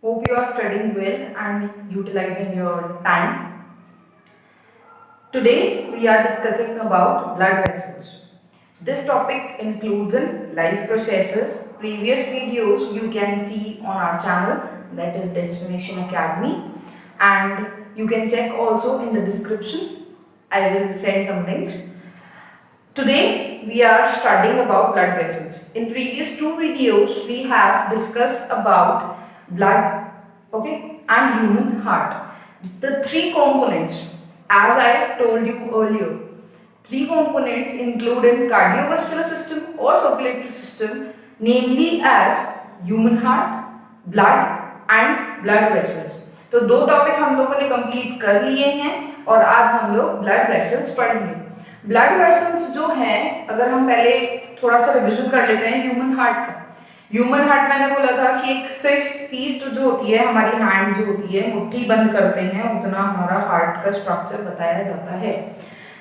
Hope you are studying well and utilizing your time. Today we are discussing about blood vessels. This topic includes in life processes. Previous videos you can see on our channel, that is Destination Academy, and you can check also in the description. I will send some links. Today we are studying about blood vessels. In previous two videos we have discussed about blood, okay, and human heart. The three components, as I told you earlier, three components include in cardiovascular system or circulatory system, namely as human heart, blood and blood vessels. तो दो topic हम लोगों ने complete कर लिए हैं और आज हम लोग ब्लड वेसल्स पढ़ेंगे। ब्लड वेसल्स जो है, अगर हम पहले थोड़ा सा रिविजन कर लेते हैं ह्यूमन हार्ट का। ह्यूमन हार्ट मैंने बोला था कि एक फीस्ट जो होती है, हमारी हैंड जो होती है, मुट्ठी बंद करते हैं उतना हमारा हार्ट का स्ट्रक्चर बताया जाता है।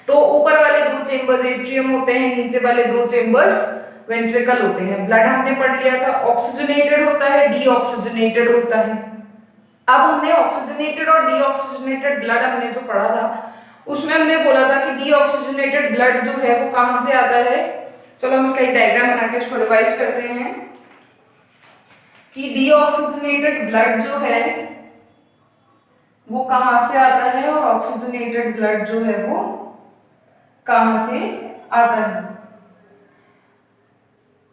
तो ऊपर वाले दो चेंबर्स एट्रियम होते हैं, नीचे वाले दो चेंबर्स वेंट्रिकल होते हैं। ब्लड हमने पढ़ लिया था, ऑक्सीजनेटेड होता है, डीऑक्सीजनेटेड होता है। अब हमने ऑक्सीजनेटेड और डीऑक्सीजनेटेड ब्लड हमने जो पढ़ा था उसमें हमने बोला था कि डीऑक्सीजनेटेड ब्लड जो है वो कहां से आता है। चलो हम इसका एक डायग्राम बना के इसको रिवाइज करते हैं कि डीऑक्सीजनेटेड ब्लड जो है वो कहां से आता है और ऑक्सीजनेटेड ब्लड जो है वो कहां से आता है।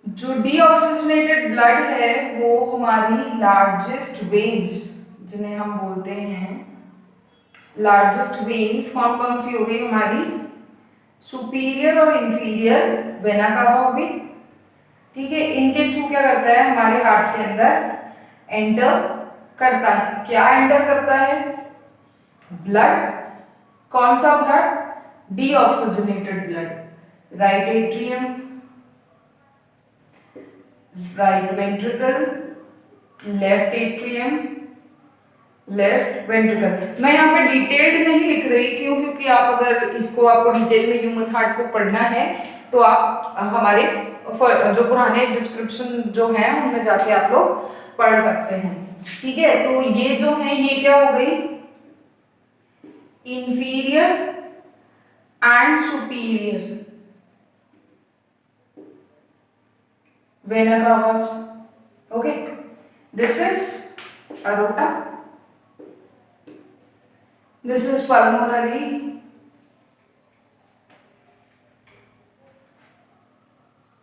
जो डीऑक्सीजनेटेड ब्लड है वो हमारी लार्जेस्ट वेन्स, जिन्हें हम बोलते हैं लार्जेस्ट वेन्स, कौन कौन सी हो गई हमारी, सुपीरियर और इंफीरियर वेना कावा हो गई, ठीक है। इनके थ्रू क्या करता है, हमारे हार्ट के अंदर एंटर करता है। क्या एंटर करता है, ब्लड। कौन सा blood, deoxygenated blood. Right atrium, right ventricle, left atrium, left ventricle. मैं यहाँ पे डिटेल्ड नहीं लिख रही, क्यों, क्योंकि आप अगर इसको आपको डिटेल में ह्यूमन हार्ट को पढ़ना है तो आप हमारे जो पुराने डिस्क्रिप्शन जो है उनमें जाके आप लोग पढ़ सकते हैं, ठीक है। तो ये जो है ये क्या हो गई, inferior and superior vena cavas, okay. This is aorta, this is pulmonary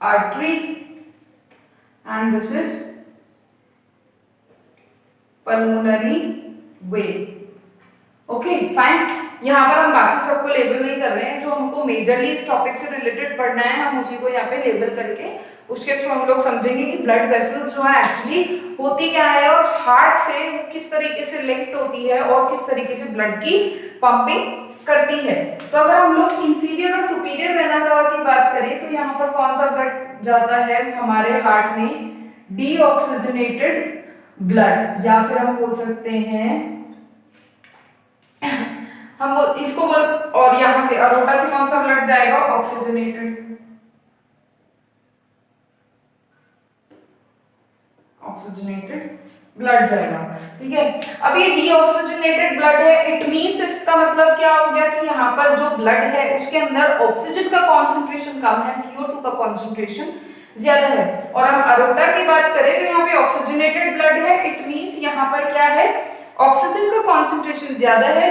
artery and this is pulmonary vein, okay fine. यहाँ पर हम बाकी सबको लेबल नहीं कर रहे हैं, जो हमको मेजरली इस टॉपिक से रिलेटेड पढ़ना है हम उसी को यहाँ पे लेबल करके उसके थ्रू हम लोग समझेंगे कि ब्लड वेसल्स जो है एक्चुअली होती क्या है और हार्ट से वो किस तरीके से लिंक्ड होती है और किस तरीके से ब्लड की पंपिंग करती है। तो अगर हम लोग इंफीरियर और सुपीरियर वेना कावा की बात करें तो यहाँ पर कौन सा ब्लड जाता है हमारे हार्ट में, डीऑक्सीजनेटेड ब्लड, या फिर हम बोल सकते हैं हम इसको बोल, और यहां से अरोटा से कौन सा ब्लड जाएगा, ऑक्सीजनेटेड, ऑक्सीजनेटेड ब्लड जाएगा, ठीक है। अब ये डीऑक्सीजनेटेड ब्लड है, इट मींस इसका मतलब क्या हो गया कि यहाँ पर जो ब्लड है उसके अंदर ऑक्सीजन का कॉन्सेंट्रेशन कम है, CO2 का कॉन्सेंट्रेशन ज्यादा है। और हम अरोटा की बात करें तो यहाँ पे ऑक्सीजनेटेड ब्लड है, इट मींस यहाँ पर क्या है, ऑक्सीजन का कॉन्सेंट्रेशन ज्यादा है,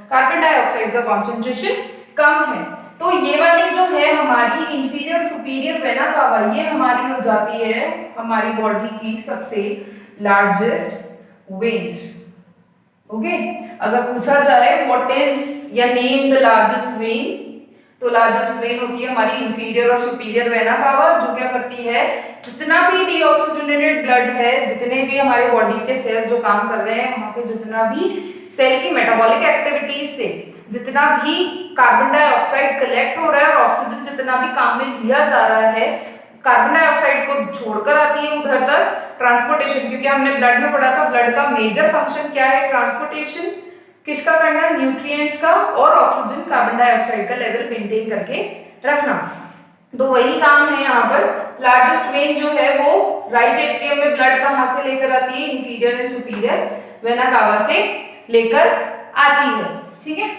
कार्बन डाइऑक्साइड का कॉन्सेंट्रेशन कम है। तो ये वाली जो है हमारी इंफीरियर सुपीरियर वेना कावा, ये हमारी हो जाती है हमारी बॉडी की सबसे लार्जेस्ट वेन्स, ओके। अगर पूछा जाए व्हाट इज या नेम द लार्जेस्ट वेन, तो लार्जेस्ट वेन होती है हमारी इंफीरियर और सुपीरियर वेना कावा, जो क्या करती है, जितना भी डीऑक्सीजनेटेड ब्लड है, जितने भी हमारे बॉडी के सेल जो काम कर रहे हैं वहां से जितना भी सेल की मेटाबॉलिक एक्टिविटीज से जितना भी कार्बन डाइऑक्साइड कलेक्ट हो रहा है और ऑक्सीजन जितना भी काम में लिया जा रहा है, कार्बन डाइऑक्साइड को छोड़कर आती है उधर तक ट्रांसपोर्टेशन, क्योंकि हमने ब्लड में पढ़ा था ब्लड का मेजर फंक्शन क्या है, ट्रांसपोर्टेशन किसका करना, न्यूट्रिएंट्स का और ऑक्सीजन कार्बन डाइऑक्साइड का लेवल मेंटेन करके रखना। तो वही काम है यहाँ पर। लार्जेस्ट वेन जो है वो राइट एट्रियम में ब्लड कहाँ से लेकर आती है, inferior and superior vena cava से लेकर आती है, ठीक है।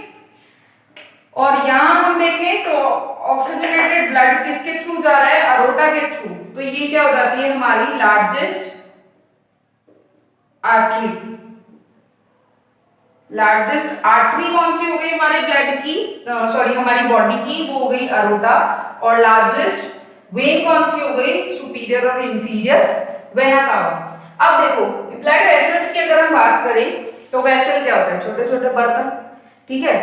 और यहाँ हम देखें तो ऑक्सीजनेटेड ब्लड किसके थ्रू जा रहा है, अरोटा के थ्रू, तो ये क्या हो जाती है हमारी लार्जेस्ट आर्टरी। लार्जेस्ट आर्टरी कौन सी हो गई हमारे ब्लड की, सॉरी हमारी बॉडी की, वो हो गई अरोटा। और लार्जेस्ट वेन कौन सी हो गई, सुपीरियर और इंफीरियर वेना कावा। अब देखो ब्लड वेसल्स की अगर हम बात करें तो वेसल क्या होता है, छोटे छोटे बर्तन, ठीक है,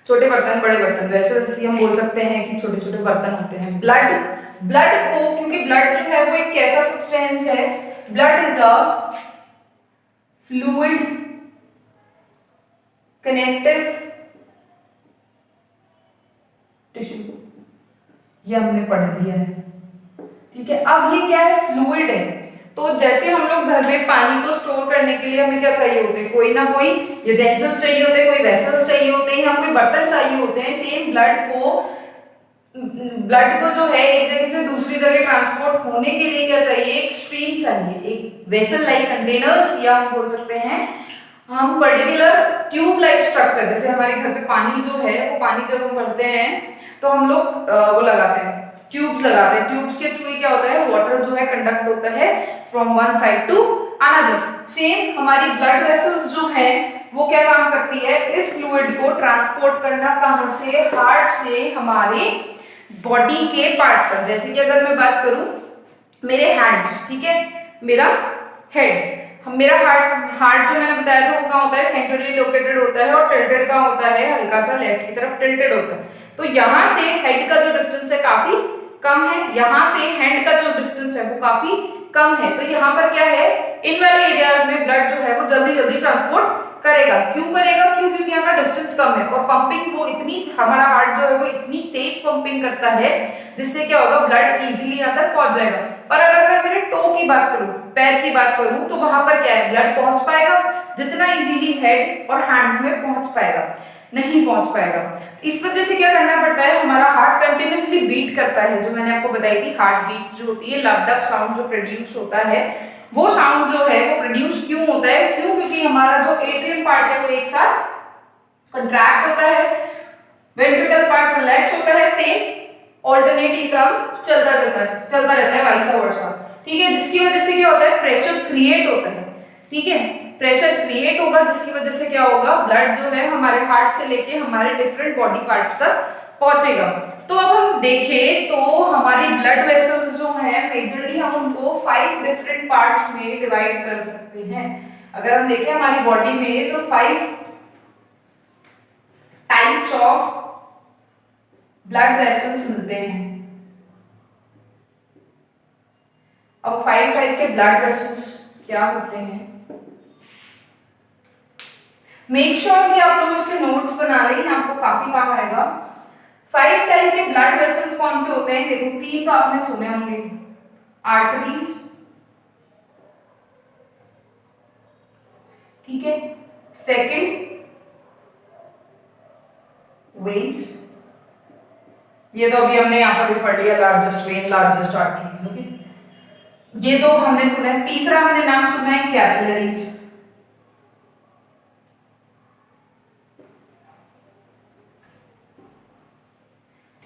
छोटे बर्तन बड़े बर्तन, वेसल्स हम बोल सकते हैं कि छोटे छोटे बर्तन होते हैं। ब्लड को, क्योंकि ब्लड जो है वो एक कैसा सब्सटेंस है, blood is a fluid connective tissue, ये हमने पढ़ लिया है, ठीक है। अब ये क्या है, फ्लूइड है। तो जैसे हम लोग घर में पानी को स्टोर करने के लिए हमें क्या चाहिए होते हैं, कोई ना कोई यूटेंसिल्स चाहिए होते हैं, कोई वेसल्स चाहिए होते हैं, या कोई बर्तन चाहिए होते हैं। सेम ब्लड को जो है एक जगह से दूसरी जगह ट्रांसपोर्ट होने के लिए क्या चाहिए, एक स्ट्रीम चाहिए, एक वेसल लाइक कंटेनर्स, या हम बोल सकते हैं हम पर्टिकुलर ट्यूब लाइक स्ट्रक्चर। जैसे हमारे घर पे पानी जो है वो पानी जब हम भरते हैं तो हम लोग वो लगाते हैं, ट्यूब्स लगाते हैं। ट्यूब्स के थ्रू क्या होता है, वाटर जो है कंडक्ट होता है from one side to another. Same हमारी ब्लड वेसल्स जो है वो क्या काम करती है, इस फ्लूइड को ट्रांसपोर्ट करना, कहां से, हार्ट से हमारे बॉडी के पार्ट पर। जैसे कि अगर मैं बात करूं मेरे हैंड्स, ठीक है, मेरा हेड, मेरा हार्ट जो मैंने बताया था वो कहाँ होता है, सेंट्रली लोकेटेड होता है, और टिल्टेड कहाँ होता है, हल्का सा लेफ्ट की तरफ टिल्टेड होता है। तो यहाँ से हेड का जो डिस्टेंस है काफी कम है, यहाँ से हैंड का जो डिस्टेंस है वो काफी कम है। तो यहाँ पर क्या है, इन वाले एरियाज में ब्लड जो है वो जल्दी जल्दी ट्रांसपोर्ट करेगा। क्यों करेगा, क्योंकि यहाँ का डिस्टेंस कम है, और पंपिंग वो इतनी, हमारा हार्ट जो है वो इतनी तेज पंपिंग करता है जिससे क्या होगा, ब्लड इजीली यहाँ तक पहुंच जाएगा। पर अगर मैं मेरे टो की बात करूं, पैर की बात करूं, तो वहां पर क्या है, ब्लड पहुंच पाएगा जितना इजीली हेड और हैंड्स में पहुंच पाएगा, नहीं पहुंच पाएगा। इस वजह से क्या करना पड़ता है, हमारा हार्ट कंटिन्यूअसली बीट करता है। जो मैंने आपको बताई थी हार्ट बीट जो होती है, लबडब साउंड जो प्रोड्यूस होता है, वो साउंड जो है वो प्रोड्यूस क्यों होता है, क्यों, क्योंकि हमारा जो एट्रियम पार्ट है वो एक साथ कंट्रैक्ट होता है, वेंट्रिकल पार्ट रिलैक्स होता है, सेम ऑल्टरनेटिव काम चलता रहता है, वाइस वर्सा, ठीक है। जिसकी वजह से क्या होता है, प्रेशर क्रिएट होता है, ठीक है, प्रेशर क्रिएट होगा, जिसकी वजह से क्या होगा, ब्लड जो है हमारे हार्ट से लेके हमारे डिफरेंट बॉडी पार्ट्स तक पहुंचेगा। तो अब हम देखें तो हमारी ब्लड वेसल्स जो है मेजरली हम उनको 5 डिफरेंट पार्ट्स में डिवाइड कर सकते हैं। अगर हम देखें हमारी बॉडी में तो 5 टाइप्स ऑफ ब्लड वेसल्स मिलते हैं। अब 5 टाइप के ब्लड वेसल्स क्या होते हैं, मेक श्योर कि आप लोग इसके नोट्स बना लें, आपको काफी काम आएगा। 5 टाइप के ब्लड वेसल्स कौन से होते हैं, देखो 3 तो आपने सुने होंगे, आर्टरीज, ठीक है, सेकंड वेन्स, ये तो अभी हमने यहाँ पर भी पढ़ लिया, largest when, largest artery, okay, ये दो हमने सुना है। तीसरा हमने नाम सुना है कैपिलरीज,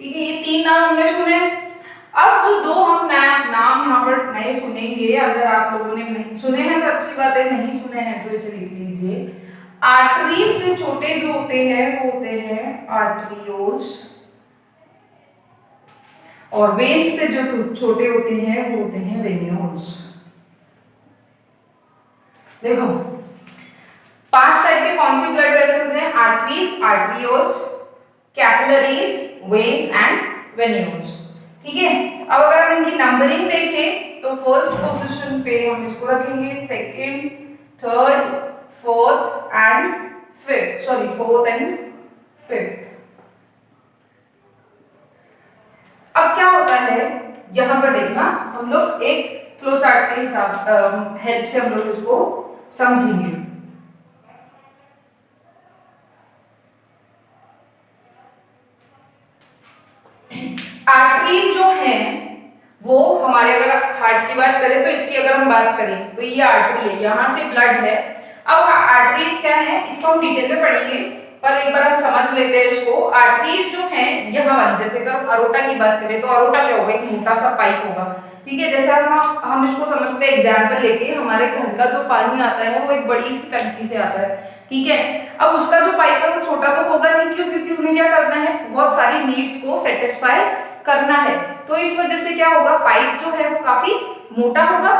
ठीक है, ये 3 नाम हमने सुने। अब जो 2 हम नाम यहाँ पर नए सुनेंगे, अगर आप लोगों ने नहीं सुने हैं तो अच्छी बात है, नहीं सुने हैं तो इसे लिख लीजिए। आर्टरीज से छोटे जो होते हैं वो होते हैं आर्टरियोल्स, और वेन्स से जो छोटे होते हैं वो होते हैं वेन्यूल्स। देखो 5 टाइप के कौन सी ब्लड वेसल्स हैं, arteries, arterioles, capillaries, veins and venules, ठीक है। अब अगर हम इनकी नंबरिंग देखें तो फर्स्ट पोजीशन पे हम इसको रखेंगे, second, third, fourth and fifth, sorry fourth and fifth. अब क्या होता है, यहाँ पर देखना, हम लोग एक फ्लो चार्ट के हिसाब हेल्प से हम लोग इसको समझेंगे। आर्टरीज जो हैं वो हमारे, अगर हार्ट की बात करें तो इसकी अगर हम बात करें तो ये आर्टरी है, यहाँ से ब्लड है। अब आर्टरीज क्या है इसको हम डिटेल में पढ़ेंगे, पर एक बार हम समझ लेते हैं इसको। आर्टरीज जो है यहाँ वाली, जैसे अगर हम अरोटा की बात करें तो अरोटा क्या होगा, एक मोटा सा पाइप होगा, ठीक है। जैसे हम इसको समझते हैं एग्जाम्पल लेके, हमारे घर का जो पानी आता है वो एक बड़ी सी टंकी से आता है, ठीक है। अब उसका जो पाइप है वो छोटा तो होगा नहीं, क्यों? क्योंकि उन्हें क्या करना है, बहुत सारी नीड्स को सेटिस्फाई करना है। तो इस वजह से क्या होगा, पाइप जो है वो काफी मोटा होगा,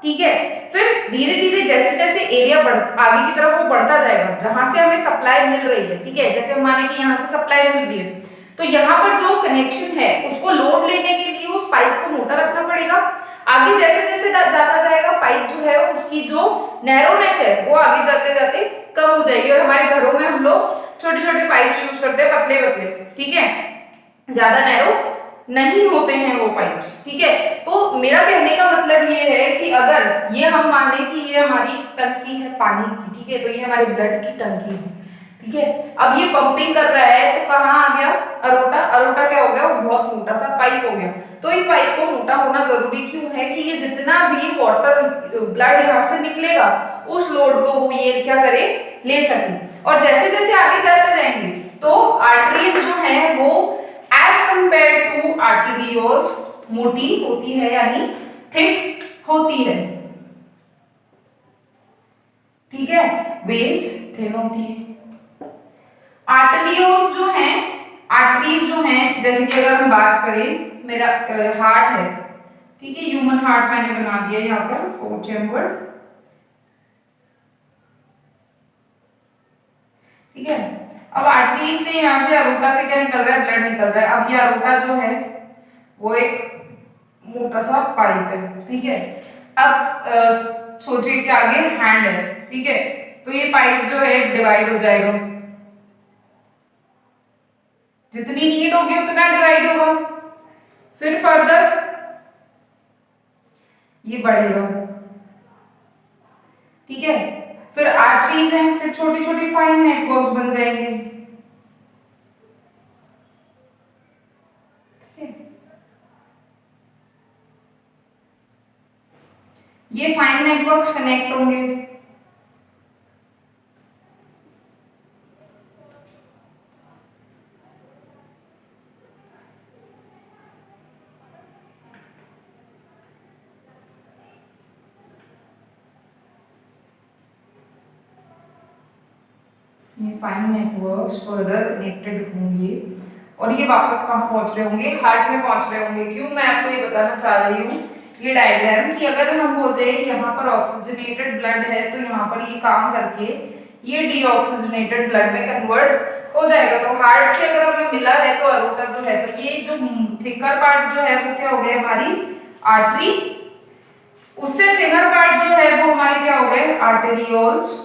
ठीक है। फिर धीरे धीरे जैसे जैसे एरिया आगे की तरफ वो बढ़ता जाएगा, जहां से हमें सप्लाई मिल रही है, ठीक है। जैसे माने कि यहाँ से सप्लाई मिल रही है, तो यहाँ पर जो कनेक्शन है उसको लोड लेने के लिए उस पाइप को मोटा रखना पड़ेगा। आगे जैसे जैसे जाता जाएगा पाइप जो है उसकी जो नैरोनेस है वो आगे जाते जाते कम हो जाएगी। और हमारे घरों में हम लोग छोटे छोटे पाइप यूज करते हैं, पतले पतले, ठीक है, ज्यादा नैरो नहीं होते हैं वो पाइप्स, ठीक है। तो मेरा कहने का मतलब ये है कि अगर ये हम माने कि ये हमारी टंकी है पानी की, ठीक है, तो ये हमारे ब्लड की टंकी है, ठीक है। अब ये पंपिंग कर रहा है तो कहाँ आ गया, अरोटा। अरोटा क्या हो गया, वो बहुत मोटा सा पाइप हो गया। तो इस पाइप को मोटा होना जरूरी क्यों है कि ये जितना भी वाटर ब्लड यहाँ से निकलेगा उस लोड को वो ये क्या करे, ले सके। और जैसे जैसे आगे जाते जाएंगे तो आर्टरीज जो है वो एज कंपेयर टू आर्टेरियोल्स मोटी होती है, यानी थिक होती है, ठीक है। वेन्स थिन होती है। आर्टेरियोल्स जो हैं, आर्टरीज जो हैं, जैसे कि अगर हम बात करें, मेरा हार्ट है, ठीक है, ह्यूमन हार्ट मैंने बना दिया यहाँ पर 4 चैम्बर, ठीक है। अब आर्टरीज से यहाँ से अरोटा से क्या निकल रहा है, ब्लड निकल रहा है। अब ये अरोटा जो है वो एक मोटा सा पाइप है, ठीक है। अब सोचिए कि आगे हैंड है, ठीक है, तो ये पाइप जो है डिवाइड हो जाएगा, जितनी नीड होगी उतना डिवाइड होगा, फिर फर्दर ये बढ़ेगा, ठीक है। फिर आर्टरीज हैं, फिर छोटी छोटी फाइन नेटवर्क्स बन जाएंगे, ठीक है। ये फाइन नेटवर्क्स कनेक्ट होंगे, ये फाइन नेटवर्क्स फर्दर कनेक्टेड होंगे और ये वापस कहाँ पहुंच रहे होंगे, हार्ट में पहुंच रहे होंगे। क्यों, मैं आपको ये बताना चाह रही हूँ ये डायग्राम कि अगर हम बोल रहे हैं यहाँ पर ऑक्सीजनेटेड ब्लड है तो यहाँ पर ये काम करके ये डीऑक्सीजनेटेड ब्लड में कन्वर्ट हो जाएगा। तो हार्ट से अगर हमें मिला है तो अरोटा जो है, तो ये जो थिकर पार्ट जो है वो क्या हो गया, हमारी आर्टरी। उससे थिनर पार्ट जो है वो हमारे क्या हो गए, आर्टेरियोल्स।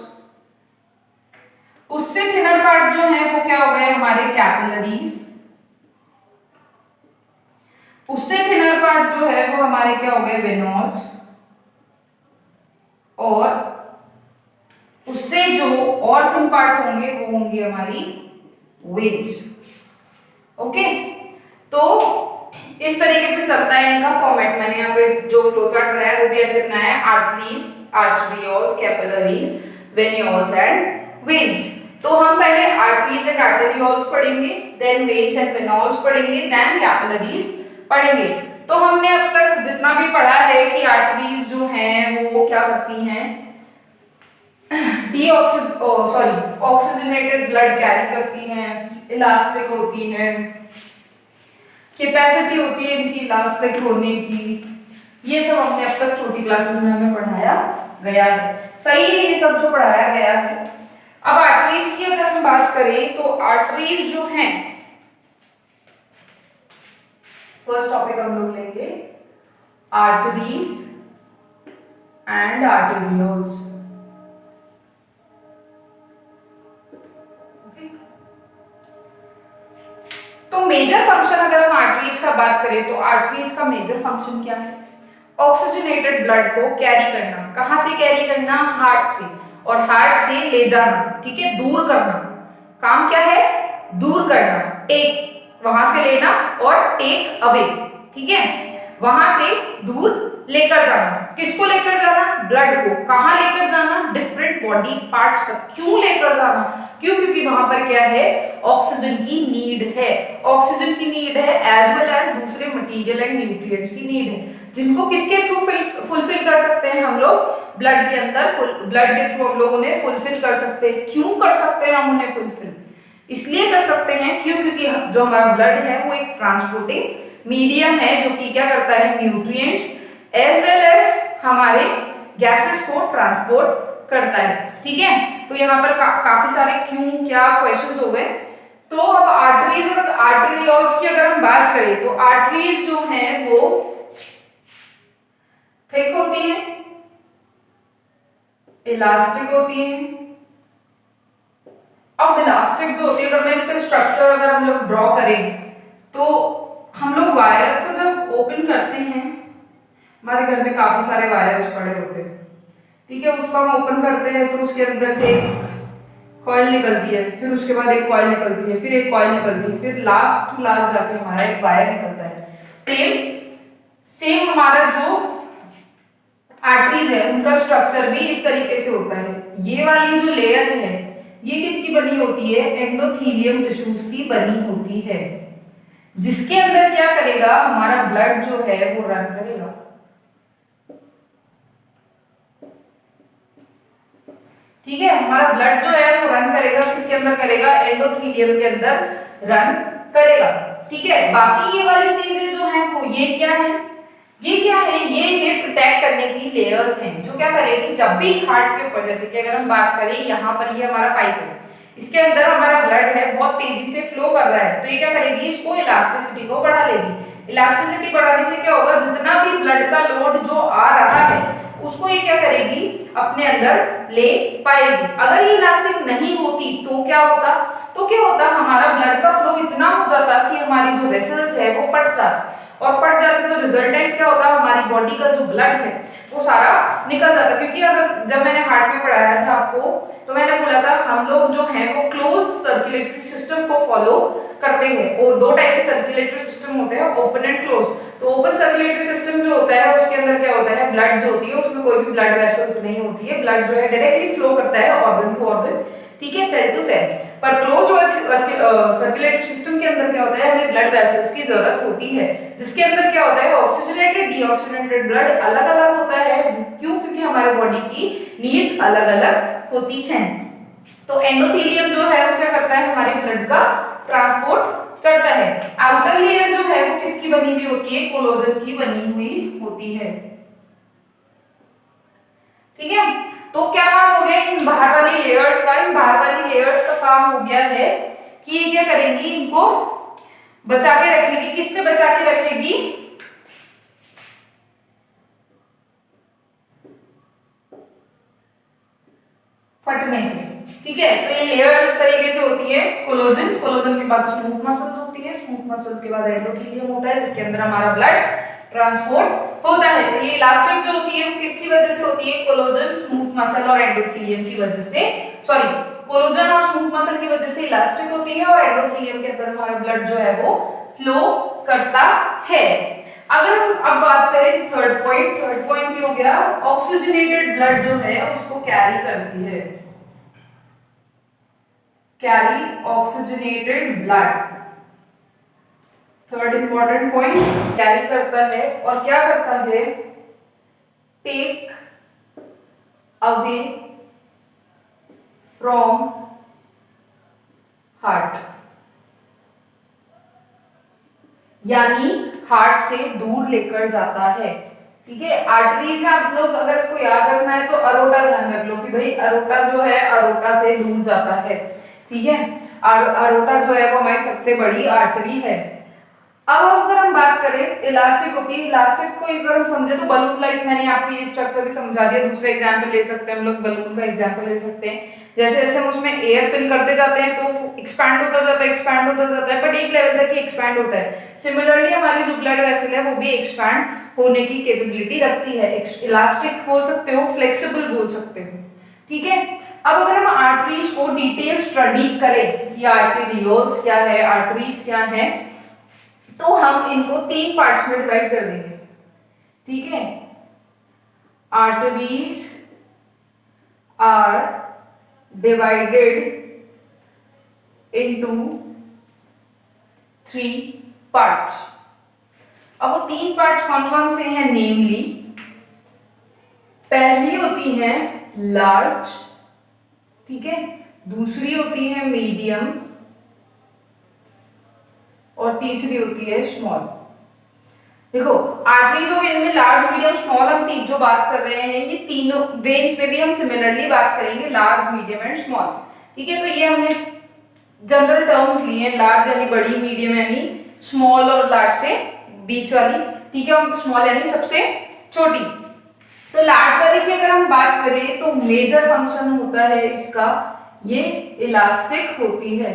उससे थिनर पार्ट जो है वो क्या हो गए, हमारे कैपिलरीज। उससे थिनर पार्ट जो है वो हमारे क्या हो गए, वेनोस। और उससे जो और थिन पार्ट होंगे वो होंगे हमारी वेन्स। ओके, तो इस तरीके से चलता है इनका फॉर्मेट। मैंने यहाँ पे जो फ्लो चार्ट बनाया है वो भी ऐसे बनाया है, arteries, arterioles, capillaries, venules and veins. तो हम पहले आर्टरीज एंड आर्टेरियोल्स पढ़ेंगे, देन वेन्स एंड वेन्यूल्स पढ़ेंगे, देन कैपिलरीज पढ़ेंगे। तो हमने अब तक जितना भी पढ़ा है कि आर्टरीज जो हैं वो क्या करती हैं, ऑक्सीजनेटेड ब्लड कैरी करती हैं, इलास्टिक होती है, कैपेसिटी होती है इनकी इलास्टिक होने की। ये सब हमने अब तक छोटी क्लासेस में हमें पढ़ाया गया है, सही है ये सब जो पढ़ाया गया है। अब आर्टरीज की अगर हम बात करें तो आर्टरीज जो हैं, फर्स्ट टॉपिक हम लोग लेंगे आर्टरीज एंड आर्टेरियोल्स। तो मेजर फंक्शन अगर हम आर्टरीज का बात करें तो आर्टरीज का मेजर फंक्शन क्या है? ऑक्सीजनेटेड ब्लड को कैरी करना। कहां से कैरी करना? हार्ट से, और हार्ट से ले जाना, ठीक है, दूर करना। काम क्या है? दूर करना, टेक, वहां से लेना और टेक अवे, ठीक है, वहां से दूर लेकर जाना। किसको लेकर जाना? ब्लड को। कहां लेकर जाना? डिफरेंट बॉडी पार्ट्स तक। क्यों लेकर जाना? क्यों? क्योंकि वहां पर क्या है? ऑक्सीजन की नीड है। ऑक्सीजन की नीड है एज वेल एज दूसरे मटेरियल एंड न्यूट्रिएंट्स की नीड है, जिनको किसके थ्रू फुलफिल कर सकते हैं हम लोग? ब्लड के अंदर, ब्लड के थ्रू हम लोग उन्हें फुलफिल कर सकते हैं। क्यों कर सकते हैं हम उन्हें फुलफिल? इसलिए कर सकते हैं क्यों? क्योंकि जो हमारा ब्लड है वो एक ट्रांसपोर्टिंग मीडियम है, जो कि क्या करता है? न्यूट्रिएंट्स एज वेल एज हमारे गैसेस को ट्रांसपोर्ट करता है, ठीक है। तो यहाँ पर काफी सारे क्यों क्या क्वेश्चंस हो गए। तो अब आर्टरीज और आर्टेरियोल्स की अगर हम बात करें तो आर्टरीज जो है वो थिक होती है, इलास्टिक होती है। अब इलास्टिक जो होती है, अगर मैं इसका स्ट्रक्चर अगर हम लोग ड्रॉ करें तो हम लोग वायर को जब ओपन करते हैं, हमारे घर में काफी सारे वायर्स पड़े होते हैं, ठीक है, उसको हम ओपन करते हैं तो उसके अंदर से एक कॉइल निकलती है, फिर उसके बाद एक कॉइल निकलती है, फिर एक कॉइल निकलती है, फिर लास्ट टू लास्ट जाके हमारा एक वायर निकलता है। सेम हमारा जो आर्टरीज है उनका स्ट्रक्चर भी इस तरीके से होता है। ये वाली जो लेयर है ये किसकी बनी होती है? एंडोथेलियम टिश्यूज की बनी होती है, जिसके अंदर क्या करेगा? हमारा ब्लड जो है वो रन करेगा। ठीक है, हमारा ब्लड जो है वो रन करेगा, किसके अंदर करेगा? एंडोथेलियम के अंदर रन करेगा, ठीक है। बाकी ये वाली चीजें जो है वो ये क्या है? ये क्या है? ये इसे प्रोटेक्ट करने की लेयर्स हैं, जो क्या करेगी? जब भी हार्ट के ऊपर, जैसे कि अगर हम बात करें यहाँ पर ये हमारा पाइप है, इसके अंदर हमारा ब्लड है बहुत तेजी से फ्लो कर रहा है, तो ये क्या करेगी? इसको इलास्टिसिटी को बढ़ा लेगी। इलास्टिसिटी बढ़ाने से क्या होगा? जितना भी ब्लड का लोड जो आ रहा है उसको ये क्या करेगी? अपने अंदर ले पाएगी। अगर ये इलास्टिक नहीं होती तो क्या होता? हमारा ब्लड का फ्लो इतना हो जाता कि हमारी जो वेसल्स है वो फट जाती, और फट जाती तो रिजल्टेंट क्या होता? हमारी बॉडी का जो ब्लड है वो सारा निकल जाता। क्योंकि अगर जब मैंने हार्ट में पढ़ाया था आपको तो मैंने बोला था हम लोग जो है वो क्लोज्ड सर्कुलेटरी सिस्टम को फॉलो करते हैं। वो दो टाइप के सर्कुलेटरी सिस्टम होते हैं, ओपन एंड क्लोज। तो ओपन सर्कुलेटरी सिस्टम जो होता है उसके अंदर क्या होता है? ब्लड जो होती है उसमें कोई भी ब्लड वेसल्स नहीं होती है, ब्लड जो है डायरेक्टली फ्लो करता है ऑर्गन टू ऑर्गन, ठीक है, सेल टू सेल। पर क्लोज्ड सर्कुलेटरी सिस्टम के अंदर क्या होता है? हमें ब्लड वेसल्स की जरूरत होती है, जिसके अंदर क्या होता है? ऑक्सीजनेटेड डीऑक्सीजनेटेड ब्लड अलग अलग होता है। क्यों? क्योंकि हमारे बॉडी की नीड्स अलग अलग होती हैं। तो एंडोथेलियम जो है वो क्या करता है? हमारे ब्लड का ट्रांसपोर्ट करता है। आउटर लेयर जो है वो किसकी बनी हुई होती है? कोलेजन की बनी हुई होती है, ठीक है। तो क्या काम हो गया इन बाहर वाली लेयर्स का? इन बाहर वाली लेयर्स का काम हो गया है कि ये क्या करेंगी? इनको बचा के रखेगी। किससे बचा के रखेगी? फटने से, ठीक है। तो ये लेयर्स इस तरीके से होती है। कोलेजन के बाद स्मूथ मसल्स होती है, स्मूथ मसल्स के बाद एंडोथेलियम होता है, जिसके अंदर हमारा ब्लड ट्रांसपोर्ट होता है। तो ये इलास्टिक जो होती है वो किसकी वजह से होती है? कोलेजन, स्मूथ मसल और एंडोथेलियम की वजह से, सॉरी, कोलेजन और स्मूथ मसल की वजह से इलास्टिक होती है, और एंडोथेलियम के अंदर हमारा ब्लड जो है वो फ्लो करता है। अगर हम अब बात करें थर्ड पॉइंट ये हो गया ऑक्सीजनेटेड ब्लड जो है उसको कैरी करती है, carry oxygenated blood. Third important point, carry करता है और क्या करता है? टेक अवे फ्रॉम हार्ट, यानी हार्ट से दूर लेकर जाता है, ठीक है। आर्टरीज में आप लोग अगर इसको याद रखना है तो अरोटा ध्यान रख लो कि भाई अरोटा जो है अरोटा से दूर जाता है, ठीक है। अरोटा जो है वो हमारी सबसे बड़ी आर्टरी है। अब अगर हम बात करें इलास्टिक होती है, इलास्टिक को अगर हम समझे तो बलून, लाइक मैंने आपको ये स्ट्रक्चर भी समझा दिया। दूसरा एग्जांपल ले सकते हैं हम लोग, बलून का एग्जांपल ले सकते हैं। जैसे जैसे हम उसमें एयर फिल करते जाते हैं तो एक्सपैंड होता जाता है, एक्सपैंड होता जाता है, बट एक लेवल तक ही एक्सपैंड होता है। सिमिलरली हमारी जो ब्लड वेसल है वो भी एक्सपैंड होने की कैपेबिलिटी रखती है। इलास्टिक बोल सकते हो, फ्लेक्सिबल बोल सकते हो, ठीक है। अब अगर हम आर्टरीज को डिटेल स्टडी करें कि आर्टेरियोल्स क्या है, आर्टरीज क्या है, तो हम इनको 3 पार्ट्स में डिवाइड कर देंगे, ठीक है। Arteries are divided into 3 parts। अब वो 3 पार्ट्स कौन कौन से हैं, नेमली पहली होती है लार्ज, ठीक है, दूसरी होती है मीडियम और तीसरी होती है स्मॉल। देखो आर्टरीज और वेन में लार्ज, मीडियम, स्मॉल हम तीन जो बात कर रहे हैं, ये तीनों वेन्स में भी हम सिमिलरली बात करेंगे, लार्ज, मीडियम एंड स्मॉल, ठीक है। तो ये हमने जनरल टर्म्स लिए हैं, लार्ज यानी बड़ी, मीडियम यानी स्मॉल और लार्ज से बीच वाली, ठीक है, और स्मॉल यानी सबसे छोटी। तो लार्ज वाले की अगर हम बात करें तो मेजर फंक्शन होता है इसका, ये इलास्टिक होती है।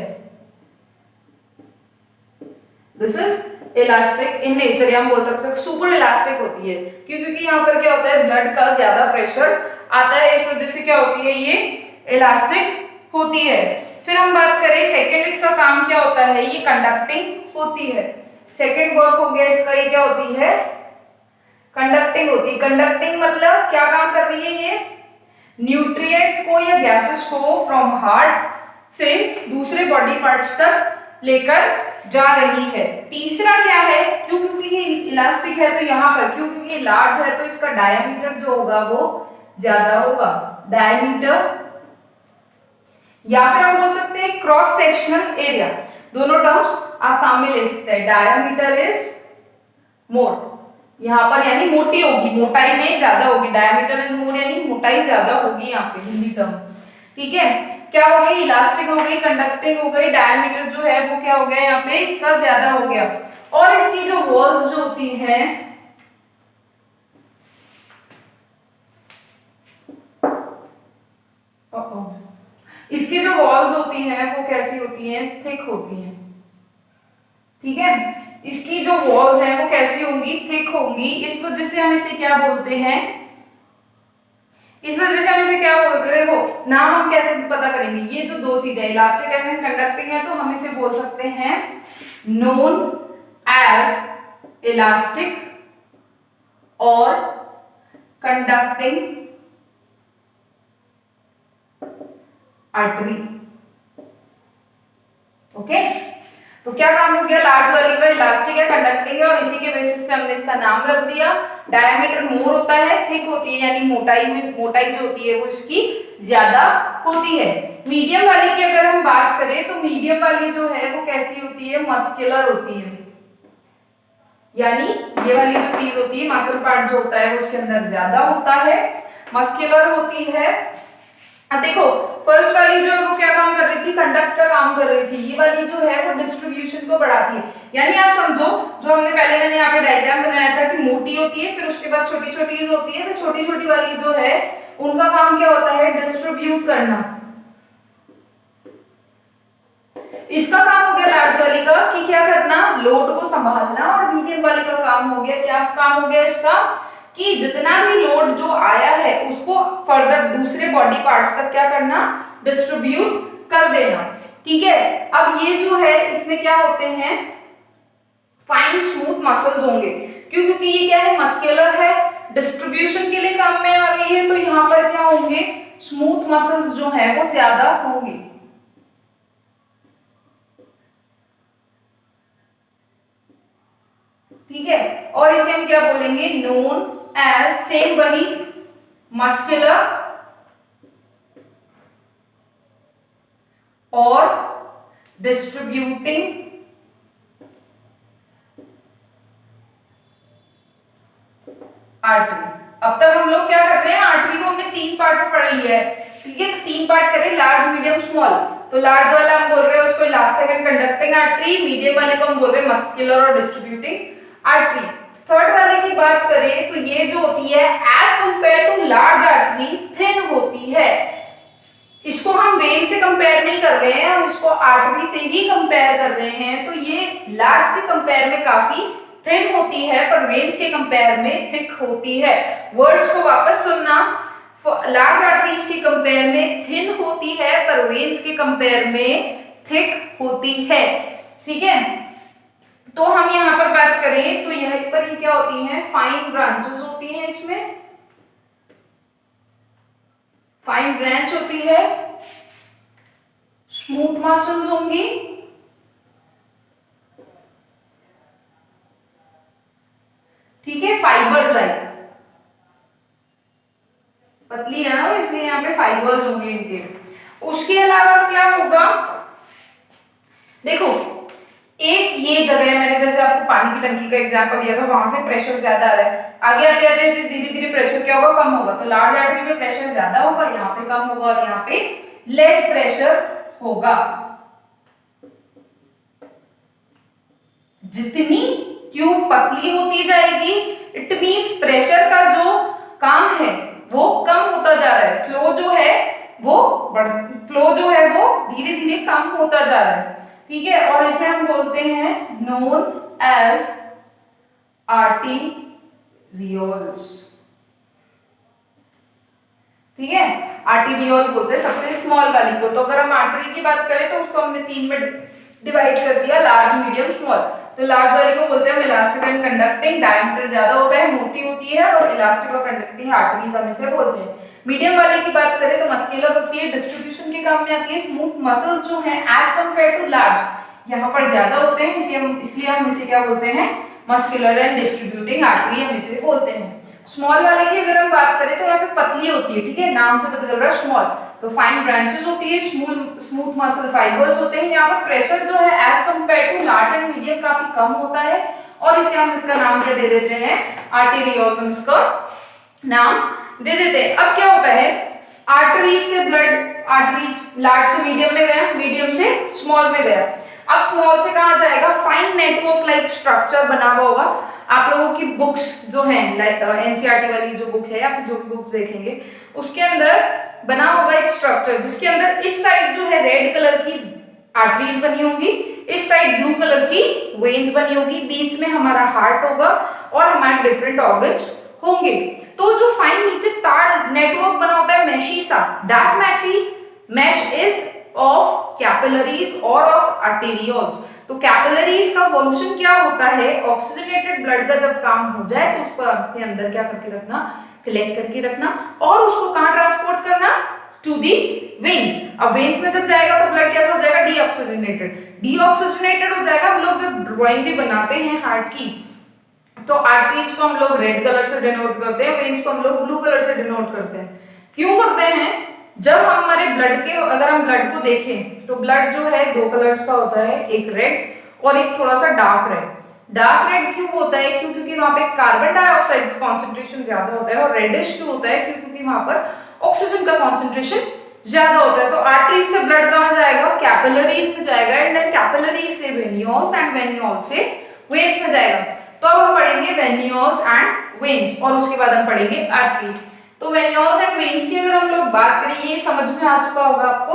This is elastic in nature, या हम बोल सकते हैं सुपर इलास्टिक होती है, क्योंकि यहाँ पर क्या होता है, ब्लड का ज्यादा प्रेशर आता है, इस वजह से क्या होती है, ये इलास्टिक होती है। फिर हम बात करें सेकंड, इसका काम क्या होता है, ये कंडक्टिंग होती है। सेकंड वर्क हो गया इसका, ये क्या होती है, कंडक्टिंग होती है। कंडक्टिंग मतलब क्या काम कर रही है, ये न्यूट्रिएंट्स को या गैसेस को फ्रॉम हार्ट से दूसरे बॉडी पार्ट्स तक लेकर जा रही है। तीसरा क्या है, क्योंकि ये इलास्टिक है तो यहाँ पर क्योंकि ये लार्ज है तो इसका डायमीटर जो होगा वो ज्यादा होगा, डायमीटर, या फिर हम बोल सकते हैं क्रॉस सेक्शनल एरिया। दोनों टर्म्स आप काम में ले सकते हैं। डायमीटर इज मोर, यहाँ पर यानी मोटी होगी, मोटाई में ज्यादा होगी, डायमीटर इज मोर यानी मोटाई ज्यादा होगी यहाँ पे हिंदी टर्म, ठीक है। क्या हो गई, इलास्टिक हो गई, कंडक्टिंग हो गई, डायमीटर जो है वो क्या हो गया यहाँ पे इसका ज्यादा हो गया। और इसकी जो वॉल्स जो होती हैं, इसकी जो वॉल्स होती हैं वो कैसी होती हैं, थिक होती हैं, ठीक है। इसकी जो वॉल्स हैं वो कैसी होंगी, थिक होंगी। इस वजह से हम इसे क्या बोलते हैं, इस वजह से हम इसे क्या बोलते हैं, देखो नाम हम कैसे पता करेंगे, ये जो दो चीजें इलास्टिक एंड कंडक्टिंग है तो हम इसे बोल सकते हैं नोन एज इलास्टिक और कंडक्टिंग आर्टरी, ओके। तो क्या काम हो गया, लार्ज वाली का इलास्टिक है, कंडक्टिंग है, और इसी के बेसिस पे हमने इसका नाम रख दिया। डायमीटर मोर होता है, थिक होती है, यानी मोटाई जो होती है वो इसकी ज्यादा होती है। मीडियम वाली की अगर हम बात करें तो मीडियम वाली जो है वो कैसी होती है, मस्कुलर होती है, यानी ये वाली जो चीज होती है, मसल पार्ट जो होता है वो उसके अंदर ज्यादा होता है, मस्कुलर होती है। अब देखो फर्स्ट वाली जो है वो क्या काम कर रही थी, कंडक्ट का काम कर रही थी, ये वाली जो है वो डिस्ट्रीब्यूशन को बढ़ाती है। यानी आप समझो, जो हमने पहले मैंने यहाँ पे डायग्राम बनाया था कि मोटी होती है, फिर उसके बाद छोटी छोटी होती है, तो छोटी छोटी वाली जो है उनका काम क्या होता है, डिस्ट्रीब्यूट करना। इसका काम हो गया लार्ज वाली का कि क्या करना, लोड को संभालना, और मीडियम वाली का काम हो गया, क्या काम हो गया इसका, कि जितना भी लोड जो आया है उसको फर्दर दूसरे बॉडी पार्ट्स तक क्या करना, डिस्ट्रीब्यूट कर देना, ठीक है। अब ये जो है इसमें क्या होते हैं, फाइन स्मूथ मसल्स होंगे, क्योंकि ये क्या है, मस्कुलर है, डिस्ट्रीब्यूशन के लिए काम में आ रही है, तो यहाँ पर क्या होंगे, स्मूथ मसल्स जो है वो ज्यादा होंगे, ठीक है। और इसे हम क्या बोलेंगे, नोन एज, सेम वही मस्कुलर और डिस्ट्रीब्यूटिंग आर्टरी। अब तक हम लोग क्या कर रहे हैं, आर्टरी को हमने 3 पार्ट में पढ़ लिया है, ठीक है। 3 पार्ट करें, लार्ज, मीडियम, स्मॉल। तो लार्ज वाला हम बोल रहे हैं उसको elastic and conducting artery, medium वाले को हम बोल रहे हैं मस्कुलर और डिस्ट्रीब्यूटिंग आर्टरी। थर्ड वाले की बात करें तो ये जो होती है as compare to large artery thin होती है, इसको हम वेन से कंपेयर नहीं कर रहे हैं, हम इसको आर्टरी से ही कंपेयर कर रहे हैं। तो ये लार्ज के कंपेयर में काफी थिन होती है पर वेन्स के कंपेयर में थिक होती है। वर्ड्स को वापस सुनना, लार्ज आर्टरीज के कंपेयर में थिन होती है पर वेन्स के कंपेयर में थिक होती है। ठीक है, तो हम यहाँ पर बात करें तो यहाँ पर ही क्या होती हैं, फाइन ब्रांचेस होती हैं, इसमें फाइन ब्रांच होती है, स्मूथ मसल्स होंगी, ठीक है, फाइबर लाइक, पतली है ना इसलिए यहाँ पे फाइबर्स होंगे इनके। उसके अलावा क्या होगा, देखो एक ये जगह है, मैंने जैसे आपको पानी की टंकी का एग्जांपल दिया था, वहां से प्रेशर ज्यादा आ रहा है, आगे आगे आगे धीरे धीरे प्रेशर क्या होगा, कम होगा। तो लार्ज आर्टरी में प्रेशर ज्यादा होगा, यहाँ पे कम होगा और यहाँ पे लेस प्रेशर होगा। जितनी ट्यूब पतली होती जाएगी इट मींस प्रेशर का जो काम है वो कम होता जा रहा है, फ्लो जो है वो धीरे धीरे कम होता जा रहा है। ठीक है, और इसे हम बोलते हैं नोन एज आर्टीरियोल्स। ठीक है, आर्टीरियोल बोलते हैं सबसे स्मॉल वाली को। तो अगर हम आर्टरी की बात करें तो उसको हमने 3 में डिवाइड कर दिया, लार्ज, मीडियम, स्मॉल। तो लार्ज वाली को बोलते हैं इलास्टिक एंड कंडक्टिंग, डायमीटर ज्यादा होता है, मोटी होती है और इलास्टिक और कंडक्टिंग आर्टरीज हम इसे बोलते हैं। मीडियम वाले की बात करें तो मस्कुलर होती है, डिस्ट्रीब्यूशन के काम में आती है, स्मूथ मसल्स जो हैं एज कंपेयर टू लार्ज यहाँ पर ज्यादा होते हैं, इसलिए हम इसे क्या बोलते हैं, मस्कुलर एंड डिस्ट्रीब्यूटिंग आर्टरी हम इसे बोलते हैं। स्मॉल वाले की अगर हम बात करें तो यहाँ पे पतली होती है, ठीक है, नाम से पता चल रहा है स्मॉल। तो फाइन ब्रांचेस होती है, स्मूथ मसल फाइबर्स होते हैं, यहाँ पर प्रेशर जो है as compare to large and medium काफी कम होता है और इसे हम इसका नाम क्या दे देते हैं, आर्टेरियोल्स, हम इसका नाम दे देते हैं। अब क्या होता है, आर्टरीज से ब्लड, आर्टरीज लार्ज से मीडियम में गया, मीडियम से स्मॉल में गया, अब स्मॉल से कहां जाएगा, फाइन नेटवर्क लाइक स्ट्रक्चर बना हुआ होगा। आप लोगों की बुक्स जो हैं लाइक एनसीईआरटी वाली जो बुक है, आप जो बुक्स देखेंगे उसके अंदर बना होगा एक स्ट्रक्चर, जिसके अंदर इस साइड जो है रेड कलर की आर्टरीज बनी होंगी, इस साइड ब्लू कलर की वेन्स बनी होगी, बीच में हमारा हार्ट होगा और हमारे डिफरेंट ऑर्गन्स होंगे। तो जो फाइन नीचे तार नेटवर्क बना होता है मेशी सा, that mesh is of capillaries और ऑफ आर्टेरियोल्स। तो कैपिलरीज का फंक्शन क्या होता है, ऑक्सीजनेटेड ब्लड का जब काम हो जाए तो उसको अपने अंदर क्या करके रखना, कलेक्ट करके रखना और उसको कहां ट्रांसपोर्ट करना, टू दी वेन्स। अब वेन्स में जब जाएगा तो ब्लड कैसा हो जाएगा, डीऑक्सीजनेटेड हो जाएगा। हम लोग जब ड्राइंग भी बनाते हैं हार्ट की तो आर्टरीज को हम लोग रेड कलर से डिनोट करते हैं, वेन्स को हम लोग ब्लू कलर से डिनोट करते हैं। क्यों करते हैं, जब हमारे ब्लड के, अगर हम ब्लड को देखें तो ब्लड जो है 2 कलर्स का होता है, एक रेड और एक थोड़ा सा डार्क रेड। डार्क रेड क्यों होता है, क्योंकि वहां पे कार्बन डाइऑक्साइड का कॉन्सेंट्रेशन ज्यादा होता है, और रेडिश क्यों होता है, क्योंकि वहां पर ऑक्सीजन का कॉन्सेंट्रेशन ज्यादा होता है। तो आर्टरीज से ब्लड कहां जाएगा, कैपिलरीज में जाएगा, एंड देन कैपिलरीज से वेन्यूल्स एंड वेन्यूल्स से वेन्स में जाएगा। तो अब हम पढ़ेंगे वेन्यूल्स एंड वेन्स और उसके बाद हम पढ़ेंगे आर्टरीज। तो वेन्यूल्स एंड वेन्स की अगर हम लोग बात करें, ये समझ में आ चुका होगा आपको।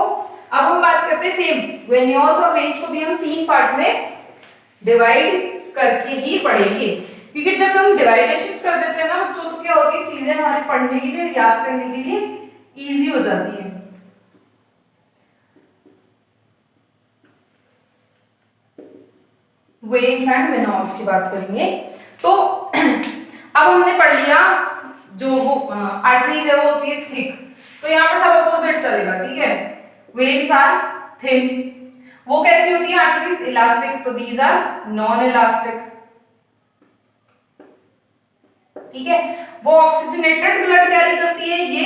अब हम बात करते हैं सेम वेन्यूल्स और वेन्स को भी हम 3 पार्ट में डिवाइड करके ही पढ़ेंगे, क्योंकि जब हम डिवाइडेशंस कर देते हैं ना बच्चों तो क्या होती है, चीजें हमारे पढ़ने के लिए, याद करने के लिए इजी हो जाती है। वेन्स एंड वेन्यूल्स की बात करेंगे। तो अब हमने पढ़ लिया जो वो आर्टरीज है वो होती है थिक, तो यहाँ पर सब अपोजिट चलेगा, ठीक है। वेन्स आर थिन, वो कैसी होती है आर्टरीज, इलास्टिक, तो दीज आर नॉन इलास्टिक, ठीक है। वो ऑक्सीजनेटेड ब्लड कैरी करती है, ये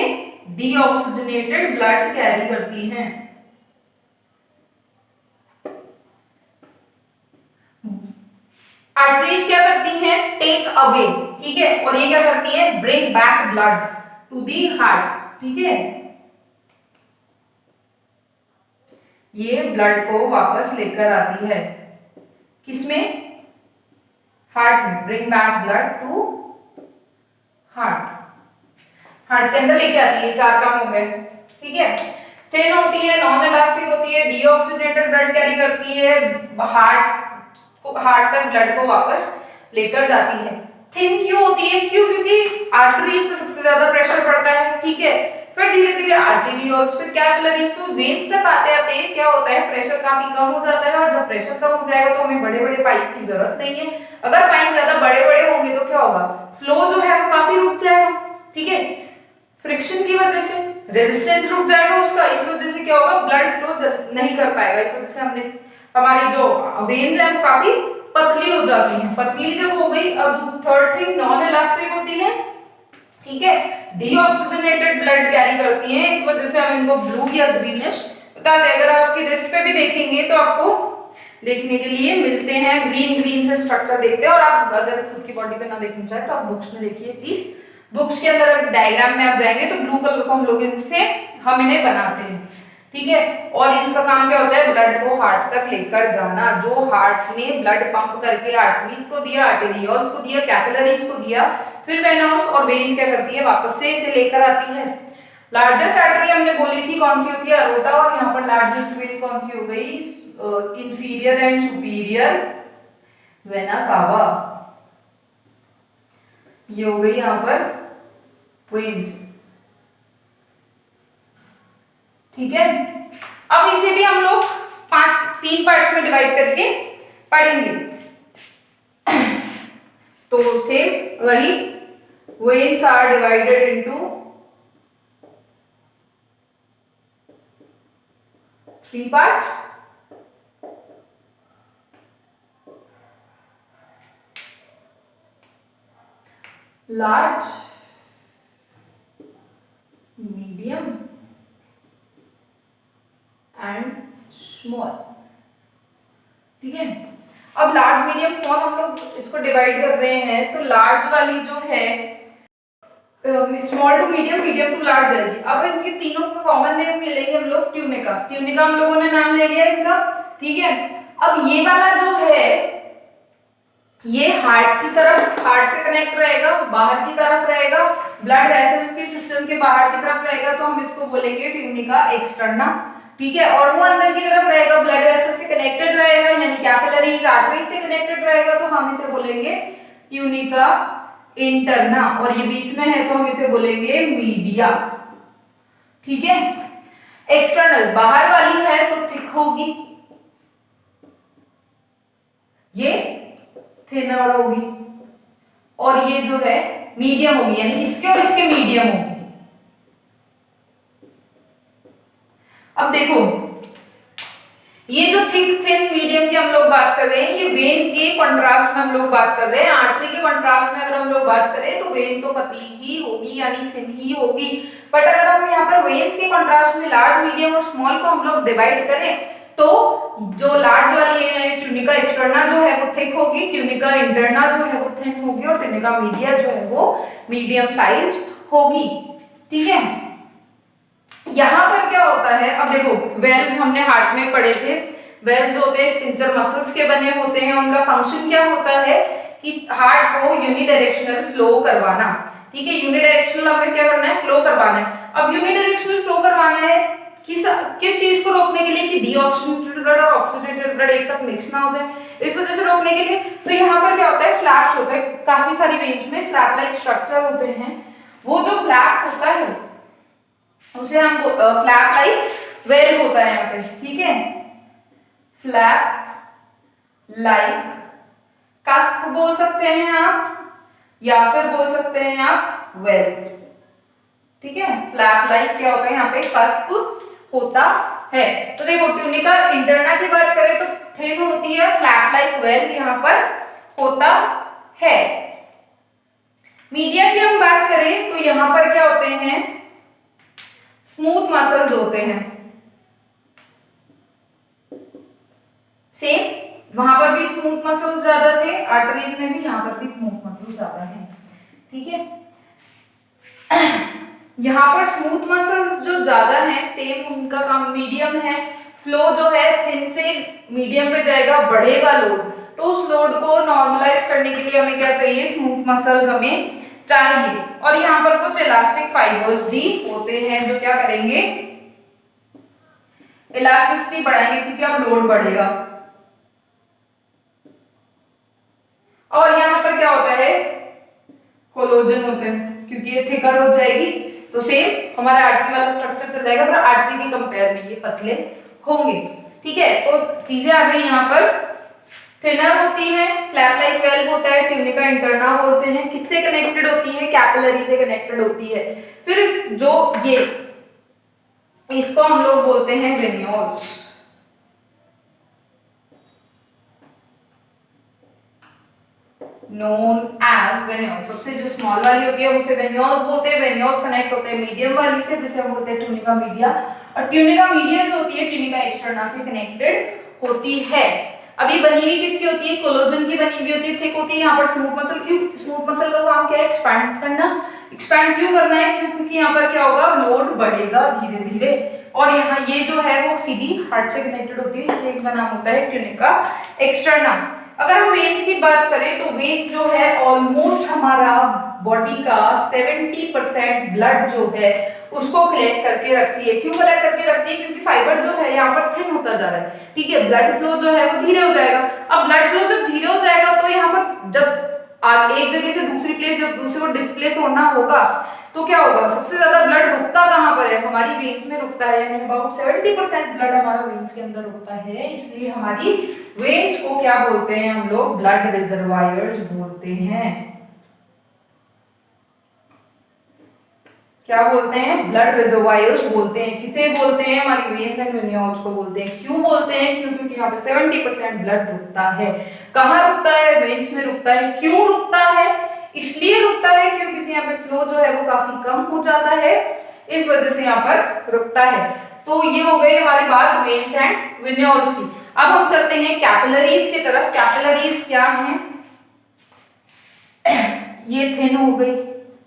डीऑक्सीजनेटेड ब्लड कैरी करती हैं। आर्टरीज क्या करती हैं, टेक अवे, ठीक है, और ये क्या करती है, bring back blood to the heart, ठीक है, ये ब्लड को वापस लेकर आती है, किसमें, हार्ट में, bring back blood to heart, heart के अंदर लेके आती है। 4 काम हो गए, ठीक है। थिन होती है, नॉन इलास्टिक होती है, डीऑक्सीजनेटेड ब्लड कैरी करती है, हार्ट तक ब्लड को वापस लेकर जाती है। थिन क्यों होती है? क्यों? क्योंकि आर्टरीज पे सबसे ज्यादा प्रेशर पड़ता है, ठीक है। फिर धीरे धीरे आर्टेरियोल्स, फिर कैपिलरीज, तो वेन्स तक आते आते क्या होता है, प्रेशर काफी कम हो जाता है। और जब प्रेशर कम हो जाएगा तो हमें बड़े बड़े पाइप की जरूरत नहीं है। अगर पाइप ज्यादा बड़े बड़े होंगे तो क्या होगा, फ्लो जो है वो काफी रुक जाएगा, ठीक है। फ्रिक्शन की वजह से रेजिस्टेंस रुक जाएगा उसका, इस वजह से क्या होगा, ब्लड फ्लो नहीं कर पाएगा। इस वजह से हमारी जो वेन्स है वो काफी पतली हो जाती हैं। पतली जब हो गई, अब थर्ड थिंग नॉन इलास्टिक होती है, ठीक है। डीऑक्सीजनेटेड ब्लड कैरी करती हैं, इस वजह से हम इनको ब्लू या ग्रीनिश बताते हैं। अगर आपकी रिस्ट पे भी देखेंगे तो आपको देखने के लिए मिलते हैं, ग्रीन ग्रीन से स्ट्रक्चर देखते हैं। और आप अगर खुद की बॉडी पे ना देखना चाहे तो आप बुक्स में देखिए प्लीज। बुक्स के अंदर डायग्राम में आप जाएंगे तो ब्लू कलर को हम इन्हें बनाते हैं, ठीक है। और इसका काम क्या होता है, ब्लड को हार्ट तक लेकर जाना। जो हार्ट ने ब्लड पंप करके आर्टरीज को दिया, आर्टेरियोल्स को दिया, कैपिलरीज को दिया, फिर वेन्स और वेन्स क्या करती है, वापस से इसे लेकर आती है। लार्जेस्ट आर्टरी हमने बोली थी कौन सी होती है, अरोटा। और यहाँ पर लार्जेस्ट वेन कौन सी हो गई, inferior and superior vena cava, ये हो गई यहाँ पर वेन्स, ठीक है। अब इसे भी हम लोग तीन पार्ट्स में डिवाइड करके पढ़ेंगे। तो से वही veins are divided into 3 parts. Large, medium and small, ठीक है। अब लार्ज, मीडियम, स्मॉल हम लोग इसको डिवाइड कर रहे हैं। तो लार्ज वाली जो है small to medium, medium to large जाएगी। अब इनके तीनों का कॉमन नेम ले लेंगे हम लोग, ट्यूनिका। ट्यूनिका हम लोगों ने नाम ले लिया इनका, ठीक है। अब ये वाला जो है ये हार्ट की तरफ, हार्ट से कनेक्ट रहेगा, बाहर की तरफ रहेगा, ब्लड वेसल्स के सिस्टम के बाहर की तरफ रहेगा, तो हम इसको बोलेंगे ट्यूनिका एक्सटर्ना, ठीक है। और वो अंदर की तरफ रहेगा, ब्लड वेसल से कनेक्टेड रहेगा, यानी कैपिलरीज, आर्टरीज से कनेक्टेड रहेगा, तो हम इसे बोलेंगे ट्यूनिका इंटरना। और ये बीच में है तो हम इसे बोलेंगे मीडिया, ठीक है। एक्सटर्नल, बाहर वाली है तो थिक होगी, ये थिनर होगी, और ये जो है मीडियम होगी, यानी इसके और इसके मीडियम होगी। अब देखो ये जो थिक, थिन, मीडियम की हम लोग बात कर रहे हैं, ये वेन के कंट्रास्ट में हम लोग बात कर रहे हैं। आर्टरी के कंट्रास्ट में अगर हम लोग बात करें तो वेन तो पतली ही होगी, यानी थिन ही होगी। बट अगर हम यहाँ पर वेन्स के कंट्रास्ट में लार्ज, मीडियम और स्मॉल को हम लोग डिवाइड करें तो जो लार्ज वाली है ट्यूनिका एक्सटर्ना जो है वो थिक होगी, ट्यूनिका इंटरना जो है वो थिन होगी, और ट्यूनिका मीडिया जो है वो मीडियम साइज्ड होगी, ठीक है। यहां पर क्या होता है, अब देखो वेल्व्स हमने हार्ट में पढ़े थे। वेल्व्स होते हैं स्पिंचर मसल्स के बने होते हैं। उनका फंक्शन क्या होता है कि हार्ट को यूनिडायरेक्शनल फ्लो करवाना, ठीक है। यूनिडायरेक्शनल हमें क्या करना है, फ्लो करवाना है। अब यूनिडायरेक्शनल फ्लो करवाना है किस चीज को रोकने के लिए कि डीऑक्सीजनेटेड ब्लड और ऑक्सीजनेटेड ब्लड एक साथ मिक्स ना हो जाए, इस वजह से रोकने के लिए। तो यहाँ पर क्या होता है, फ्लैप्स होते हैं, काफी सारी वेन्स में फ्लैप लाइक स्ट्रक्चर होते हैं। वो जो फ्लैप होता है उसे हम फ्लैप लाइक वेल्व होता है यहाँ पे, ठीक है। फ्लैप लाइक कस्प बोल सकते हैं आप, या फिर बोल सकते हैं आप वेल्व, ठीक है। फ्लैप लाइक क्या होता है, यहाँ पे कस्प होता है। तो देखो ट्यूनिका इंटरना की बात करें तो थिन होती है, फ्लैप लाइक वेल्व यहाँ पर होता है। मीडिया की हम बात करें तो यहाँ पर क्या होते हैं, स्मूथ मसल्स होते हैं। सेम वहां पर भी स्मूथ मसल्स ज्यादा थे, आर्टरीज में भी यहाँ पर भी स्मूथ मसल्स ज्यादा हैं, ठीक है। यहाँ पर स्मूथ मसल्स जो ज्यादा हैं, सेम उनका काम मीडियम है। फ्लो जो है थिन से मीडियम पे जाएगा, बढ़ेगा लोड, तो उस लोड को नॉर्मलाइज करने के लिए हमें क्या चाहिए, स्मूथ मसल्स हमें चाहिए। और यहाँ पर कुछ इलास्टिक फाइबर्स भी होते हैं जो क्या करेंगे, इलास्टिसिटी बढ़ाएंगे क्योंकि अब लोड बढ़ेगा। और यहाँ पर क्या होता है, कोलोजन होते हैं क्योंकि ये थिकर हो जाएगी तो सेम हमारा आर्टरी वाला स्ट्रक्चर चल जाएगा, पर आर्टरी के कंपेयर में ये पतले होंगे। ठीक है, तो चीजें आ गई यहाँ पर। थिनर होती है, फ्लैप लाइक वेल्व होता है, ट्यूनिका इंटरना बोलते हैं। किससे कनेक्टेड होती है, कैपिलरी से कनेक्टेड होती है। फिर इस जो ये इसको हम लोग बोलते हैं वेन्यूल्स। Known as venules. सबसे जो स्मॉल वाली होती है उसे वेन्यूल्स बोलते हैं। वेन्यूल्स कनेक्ट होते हैं मीडियम वाली से, जिसे हम बोलते हैं ट्यूनिका मीडिया। और ट्यूनिका मीडिया जो होती है ट्यूनिका एक्सटर्ना से कनेक्टेड होती है। अभी बनी हुई किसकी होती है, कोलोजन की बनी हुई होती है, थिक होती है। यहाँ पर स्मूथ मसल, क्यों स्मूथ मसल का काम क्या है, एक्सपैंड करना। एक्सपैंड क्यों करना है, क्योंकि यहाँ पर क्या होगा, लोड बढ़ेगा धीरे धीरे। और यहाँ ये जो है वो सीधी हार्ट से कनेक्टेड होती है, इसलिए इनका नाम होता है ट्यूनिका एक्सटर्ना। अगर हम वेन्स की बात करें तो वेन्स जो है ऑलमोस्ट हमारा बॉडी का 70% ब्लड जो है उसको कलेक्ट करके रखती है। क्यों कलेक्ट करके रखती है, क्योंकि फाइबर जो है यहाँ पर थिन होता जा रहा है। ठीक है, ब्लड फ्लो जो है वो धीरे हो जाएगा। अब ब्लड फ्लो जब धीरे हो जाएगा तो यहाँ पर जब एक जगह से दूसरी प्लेस, जब दूसरे को डिस्प्लेस होना होगा तो क्या होगा, सबसे ज्यादा ब्लड रुकता कहाँ पर है, हमारी वेन्स में रुकता है। यानी अबाउट 70% ब्लड हमारा वेन्स के अंदर रुकता है। इसलिए हमारी वेन्स को क्या बोलते हैं हम लोग, ब्लड रिजर्वायर्स बोलते हैं। क्या बोलते हैं, ब्लड रिजर्वायर्स बोलते हैं। किसे बोलते हैं, हमारी वेन्स एंड वेन्यूल्स को बोलते हैं। क्यों बोलते हैं, क्योंकि यहाँ पे 70% ब्लड रुकता है। कहाँ रुकता है, वेन्स में रुकता है। क्यों रुकता है, इसलिए रुकता है क्योंकि यहाँ पे फ्लो जो है वो काफी कम हो जाता है, इस वजह से यहाँ पर रुकता है। तो ये हो गई हमारी बात वेन्स एंड वेन्यूल्स की। अब हम चलते हैं कैपिलरीज की तरफ। कैपिलरीज क्या है, ये थिन हो गई,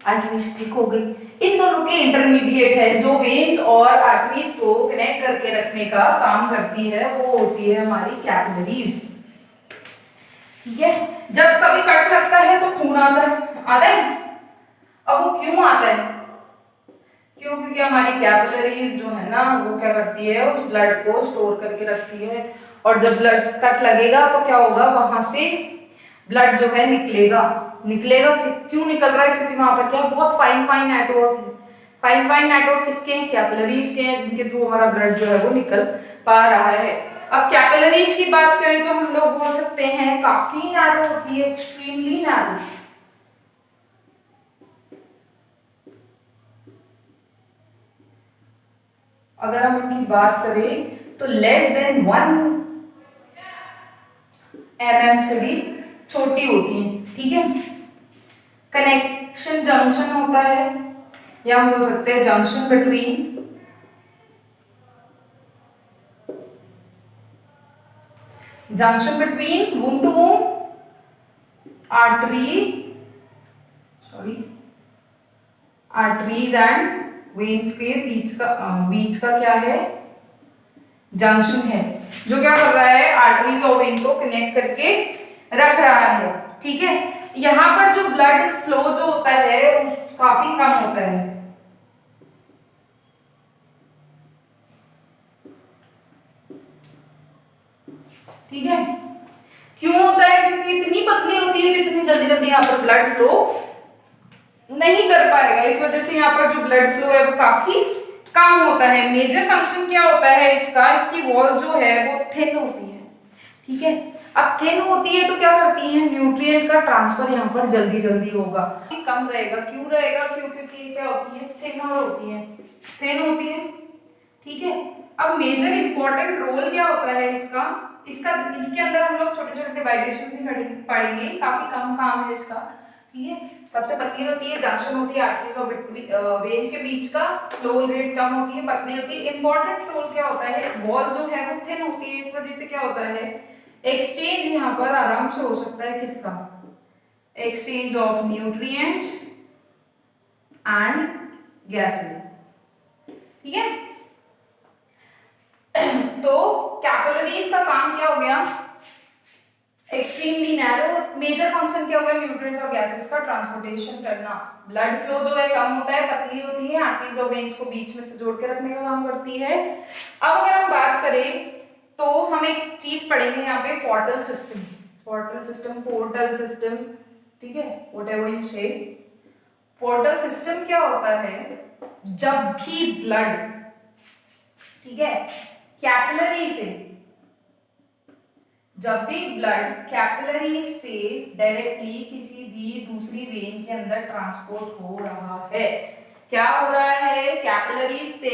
आर्टरीज थिक हो गई। इन दोनों के इंटरमीडिएट है, जो वेन्स और आर्टरीज को कनेक्ट करके रखने का काम करती है, वो होती है हमारी कैपिलरीज। ठीक है, जब कभी कट लगता है तो खून आता है। अब वो क्यों आता है, क्यों, क्योंकि हमारी कैपिलरीज जो है ना वो क्या करती है, उस ब्लड को स्टोर करके रखती है। और जब ब्लड कट लगेगा तो क्या होगा, वहां से ब्लड जो है निकलेगा। क्यों निकल रहा है, क्योंकि वहां पर क्या, बहुत फाइन फाइन नेटवर्क है। फाइन नेटवर्क किसके हैं, कैपिलरीज के हैं, जिनके थ्रू हमारा ब्लड जो है वो निकल पा रहा है। अब कैपिलरीज की बात करें तो हम लोग बोल सकते हैं काफी नैरो होती है, एक्सट्रीमली नैरो। अगर हम इनकी बात करें तो लेस देन 1 mm से भी छोटी होती है। ठीक है, कनेक्शन जंक्शन होता है, या हम बोल सकते हैं junction between whom to whom arteries and veins के बीच का क्या है, जंक्शन है, जो क्या कर रहा है, आर्टरीज और वेन को कनेक्ट करके रख रहा है। ठीक है, यहाँ पर जो ब्लड फ्लो जो होता है काफी कम होता है। ठीक है, क्यों होता है, क्योंकि इतनी पतली होती है कि इतनी जल्दी जल्दी यहाँ पर ब्लड फ्लो नहीं कर पाएगा। इस वजह से यहाँ पर जो ब्लड फ्लो है वो काफी कम होता है। मेजर फंक्शन क्या होता है इसका, इसकी वॉल जो है वो थिन होती है। ठीक है, अब थिन होती है तो क्या करती है, न्यूट्रिएंट का ट्रांसफर यहाँ पर जल्दी जल्दी होगा, कम रहेगा। क्यों रहेगा, क्योंकि क्या होती है, थिन होती है। ठीक है, अब मेजर इंपॉर्टेंट रोल क्या होता है इसके अंदर हम लोग छोटे छोटे डिवाइडेशन भी पढ़ेंगे, काफी कम काम है इसका। ठीक है, सबसे पतली होती है, जंक्शन होती है आर्टरीज और वेन्स के बीच का, फ्लो रेट कम होती है, पतली होती है। इंपॉर्टेंट रोल क्या होता है, वॉल जो है वो थिन होती है, इस वजह से क्या होता है, एक्सचेंज यहाँ पर आराम से हो सकता है, किसका, exchange of nutrients and gases. ठीक है, तो कैपिलरीज का काम क्या हो गया, एक्सट्रीमली नैरो, मेजर फंक्शन क्या होगा, न्यूट्रिएंट्स और गैसेस का ट्रांसपोर्टेशन करना। ब्लड फ्लो जो है कम होता है, पतली होती है, आर्टरीज और वेन्स को बीच में से जोड़ के रखने का काम करती है। अब अगर हम बात करें तो हम एक चीज पढ़ेंगे यहाँ पे, पोर्टल सिस्टम। पोर्टल सिस्टम, ठीक है, व्हाटएवर यू से। पोर्टल सिस्टम क्या होता है, जब भी ब्लड, ठीक है, कैपिलरी से, जब भी ब्लड कैपिलरी से डायरेक्टली किसी भी दूसरी वेन के अंदर ट्रांसपोर्ट हो रहा है, क्या हो रहा है, कैपिलरी से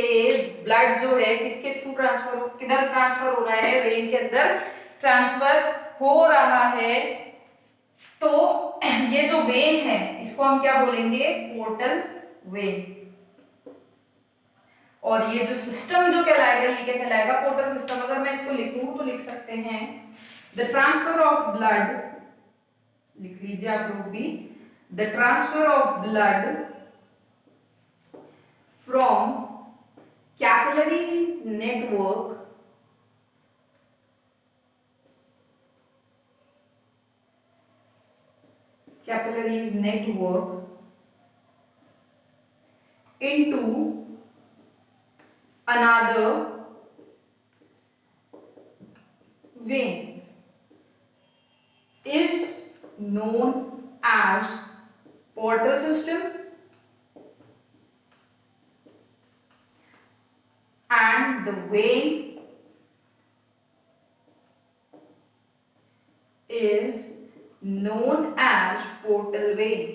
ब्लड जो है किसके थ्रू ट्रांसफर, किधर ट्रांसफर हो रहा है, वेन के अंदर ट्रांसफर हो रहा है। तो ये जो वेन है इसको हम क्या बोलेंगे, पोर्टल वेन। और ये जो सिस्टम जो कहलाएगा, ये क्या कहलाएगा, पोर्टल सिस्टम। अगर मैं इसको लिखूं तो लिख सकते हैं द ट्रांसफर ऑफ ब्लड, लिख लीजिए आप लोग भी, the transfer of blood from capillary network capillaries network into another vein is known as portal system, and the vein is known as portal vein।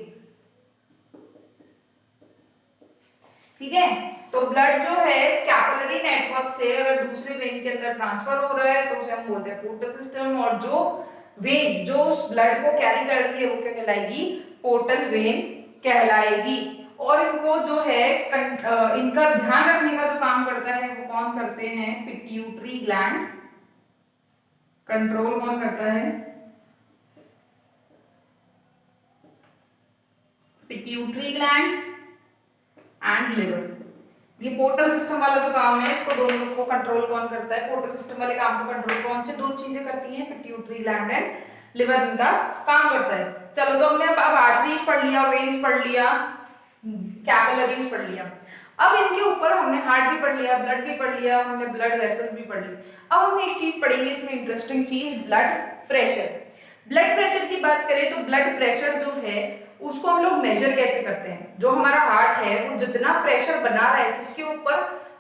ठीक है, तो ब्लड जो है कैपिलरी नेटवर्क से अगर दूसरे वेन के अंदर ट्रांसफर हो रहा है तो उसे हम बोलते हैं पोर्टल सिस्टम, और जो वेन जो उस ब्लड को कैरी कर रही है वो क्या कहलाएगी, पोर्टल वेन कहलाएगी। और इनको जो है इनका ध्यान रखने का जो काम करता है वो कौन करते हैं, पिट्यूटरी ग्लैंड। कंट्रोल कौन करता है, पिट्यूटरी ग्लैंड एंड लिवर। ये पोर्टल सिस्टम वाला जो काम है इसको दोनों को कंट्रोल कौन करता है, पोर्टल सिस्टम वाले काम को कंट्रोल कौन से दो चीजें करती हैं, पिट्यूटरी ग्लैंड एंड लिवर इनका काम करता है। चलो तो हमने अब आर्टरीज पढ़ लिया, वेन्स पढ़ लिया, कैपिलरीज पढ़ लिया। अब इनके ऊपर हमने हार्ट भी पढ़ लिया, ब्लड भी पढ़ लिया, हमने ब्लड वेसल्स भी पढ़ ली। अब हम एक चीज पढ़ेंगे इसमें इंटरेस्टिंग चीज, ब्लड प्रेशर। ब्लड प्रेशर की बात करें तो ब्लड प्रेशर जो है उसको हम लोग मेजर कैसे करते हैं, जो हमारा हार्ट है वो जितना प्रेशर बना रहा है किसके ऊपर,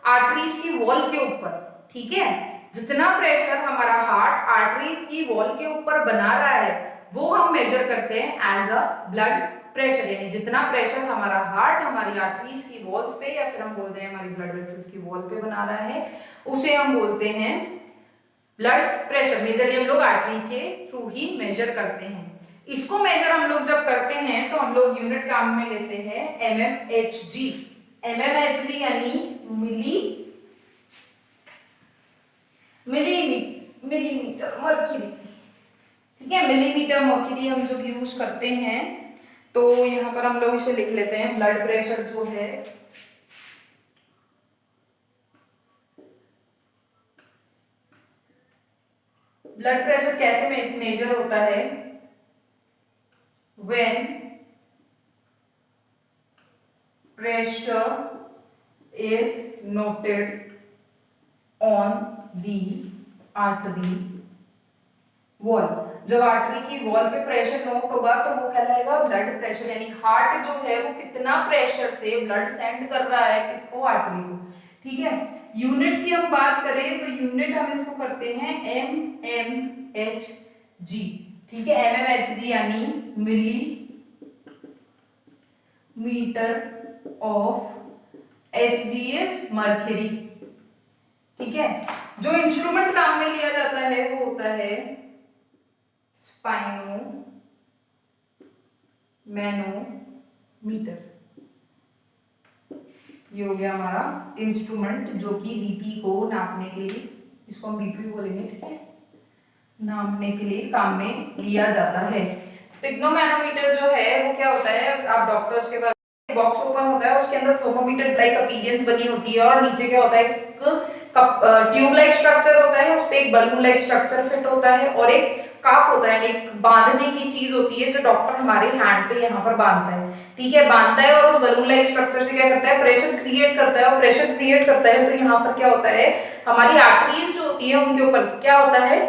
आर्टरीज की वॉल के ऊपर, ठीक है, जितना प्रेशर हमारा हार्ट आर्टरीज की वॉल के ऊपर बना रहा है वो हम मेजर करते हैं एज अ ब्लड प्रेशर। यानी जितना प्रेशर हमारा हार्ट हमारी आर्टरीज की वॉल्स पे या फिर हम बोलते हैं हमारी ब्लड वेसल्स की वॉल पे बना रहा है उसे हम बोलते हैं ब्लड प्रेशर। मेजरली हम लोग आर्टरीज के थ्रू ही मेजर करते हैं। इसको मेजर हम लोग जब करते हैं तो हम लोग यूनिट काम में लेते हैं mmHg। mmHg यानी मिलीमीटर मर्क्यूरी, ठीक है, मिलीमीटर मर्क्यूरी हम जब यूज करते हैं तो यहाँ पर हम लोग इसे लिख लेते हैं ब्लड प्रेशर जो है ब्लड प्रेशर कैसे मेजर होता है, when pressure is noted on the artery wall। जब आर्टरी की वॉल पे प्रेशर नोट होगा तो वो कहलाएगा ब्लड प्रेशर। यानी हार्ट जो है वो कितना प्रेशर से ब्लड सेंड कर रहा है किसको, आर्टरी को, ठीक है। यूनिट की हम बात करें तो यूनिट हम इसको करते हैं mmHg, ठीक है, mmHg यानी millimetre of Hg is mercury, ठीक है। जो इंस्ट्रूमेंट काम में लिया जाता है वो होता है मैनोमीटर। ये हो गया हमारा इंस्ट्रूमेंट जो कि बीपी को नापने के लिए, इसको हम बीपी बोलेंगे, ठीक है, नापने के लिए काम में लिया जाता है। स्पिग्नोमैनोमीटर जो है वो क्या होता है, आप डॉक्टर्स के पास बॉक्स ओपन होता है उसके अंदर थर्मोमीटर लाइक अपीयरेंस बनी होती है और नीचे क्या होता है ट्यूब लाइक स्ट्रक्चर होता है, उस पे एक बलून लाइक स्ट्रक्चर फिट होता है और एक काफ होता है, एक बांधने की चीज होती है जो डॉक्टर हमारे हैंड पे यहाँ पर बांधता है, ठीक है, बांधता है और उस बलून लाइक स्ट्रक्चर से क्या करता है, प्रेशर क्रिएट करता है, और प्रेशर क्रिएट करता है तो यहाँ पर क्या होता है, हमारी आर्टरीज जो होती है उनके ऊपर क्या होता है,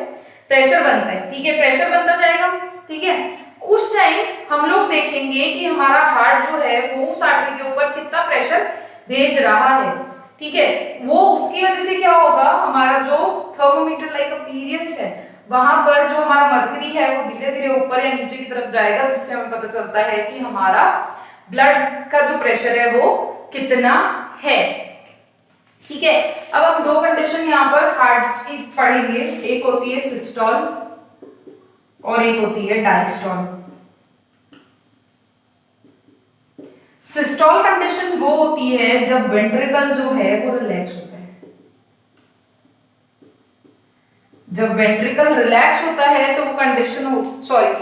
प्रेशर बनता है, ठीक है, प्रेशर बनता जाएगा, ठीक है। उस टाइम हम लोग देखेंगे कि हमारा हार्ट जो है वो उस आर्टरी के ऊपर कितना प्रेशर भेज रहा है, ठीक है। वो उसकी वजह से क्या होगा, हमारा जो थर्मोमीटर लाइक अपीयरेंस है वहां पर जो हमारा मर्करी है वो धीरे धीरे ऊपर या नीचे की तरफ जाएगा, जिससे हमें पता चलता है कि हमारा ब्लड का जो प्रेशर है वो कितना है, ठीक है। अब हम दो कंडीशन यहाँ पर हार्ट की पढ़ेंगे, एक होती है सिस्टोल और एक होती है डायस्टोल। सिस्टोल कंडीशन वो होती है जब वेंट्रिकल जो है वो रिलैक्स होता है, जब वेंट्रिकल रिलैक्स होता है तो वो कंडीशन सॉरी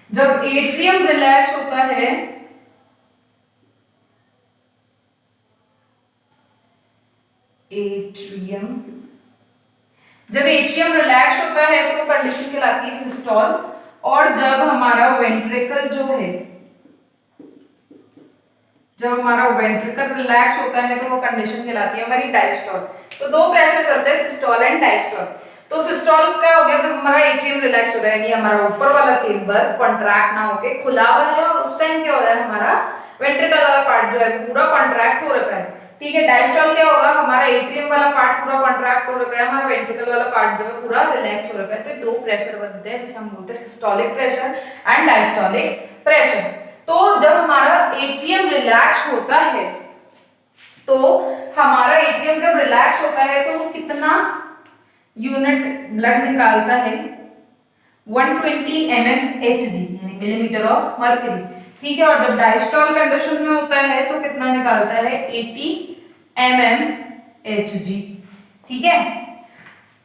जब एट्रियम रिलैक्स होता है, जब एट्रियम रिलैक्स होता है तो वो कंडीशन कहलाती है सिस्टोल, और जब हमारा वेंट्रिकल जो है, जब हमारा वेंट्रिकल रिलैक्स होता है तो वो कंडीशन कहलाती है हमारी डायस्टोल। तो दो प्रेशर चलते हैं, सिस्टोल एंड डायस्टोल। तो सिस्टोल क्या हो गया, जब हमारा एट्रियम रिलैक्स हो रहा है, यानी हमारा ऊपर वाला चेंबर कॉन्ट्रैक्ट ना होके खुला हुआ है, और उस टाइम क्या हो रहा है, हमारा वेंट्रिकल वाला पार्ट जो है पूरा कॉन्ट्रैक्ट हो रखा है, ठीक है। डायस्टोल क्या होगा, हमारा एट्रियम वाला पार्ट पूरा कॉन्ट्रैक्ट हो रखा है, हमारा वेंट्रिकल वाला पार्ट जो है पूरा रिलैक्स हो रखा है। तो दो प्रेशर बनते हैं जिसे हम बोलते हैं systolic pressure and diastolic pressure. तो जब हमारा एट्रियम रिलैक्स होता है, तो हमारा एट्रियम जब रिलैक्स होता है तो वो कितना यूनिट ब्लड निकालता है, 120 mmHg यानी मिलीमीटर ऑफ मर्क्यूरी, ठीक है। और जब डायस्टोल कंडीशन में होता है तो कितना निकालता है, 80 mmHg, ठीक है।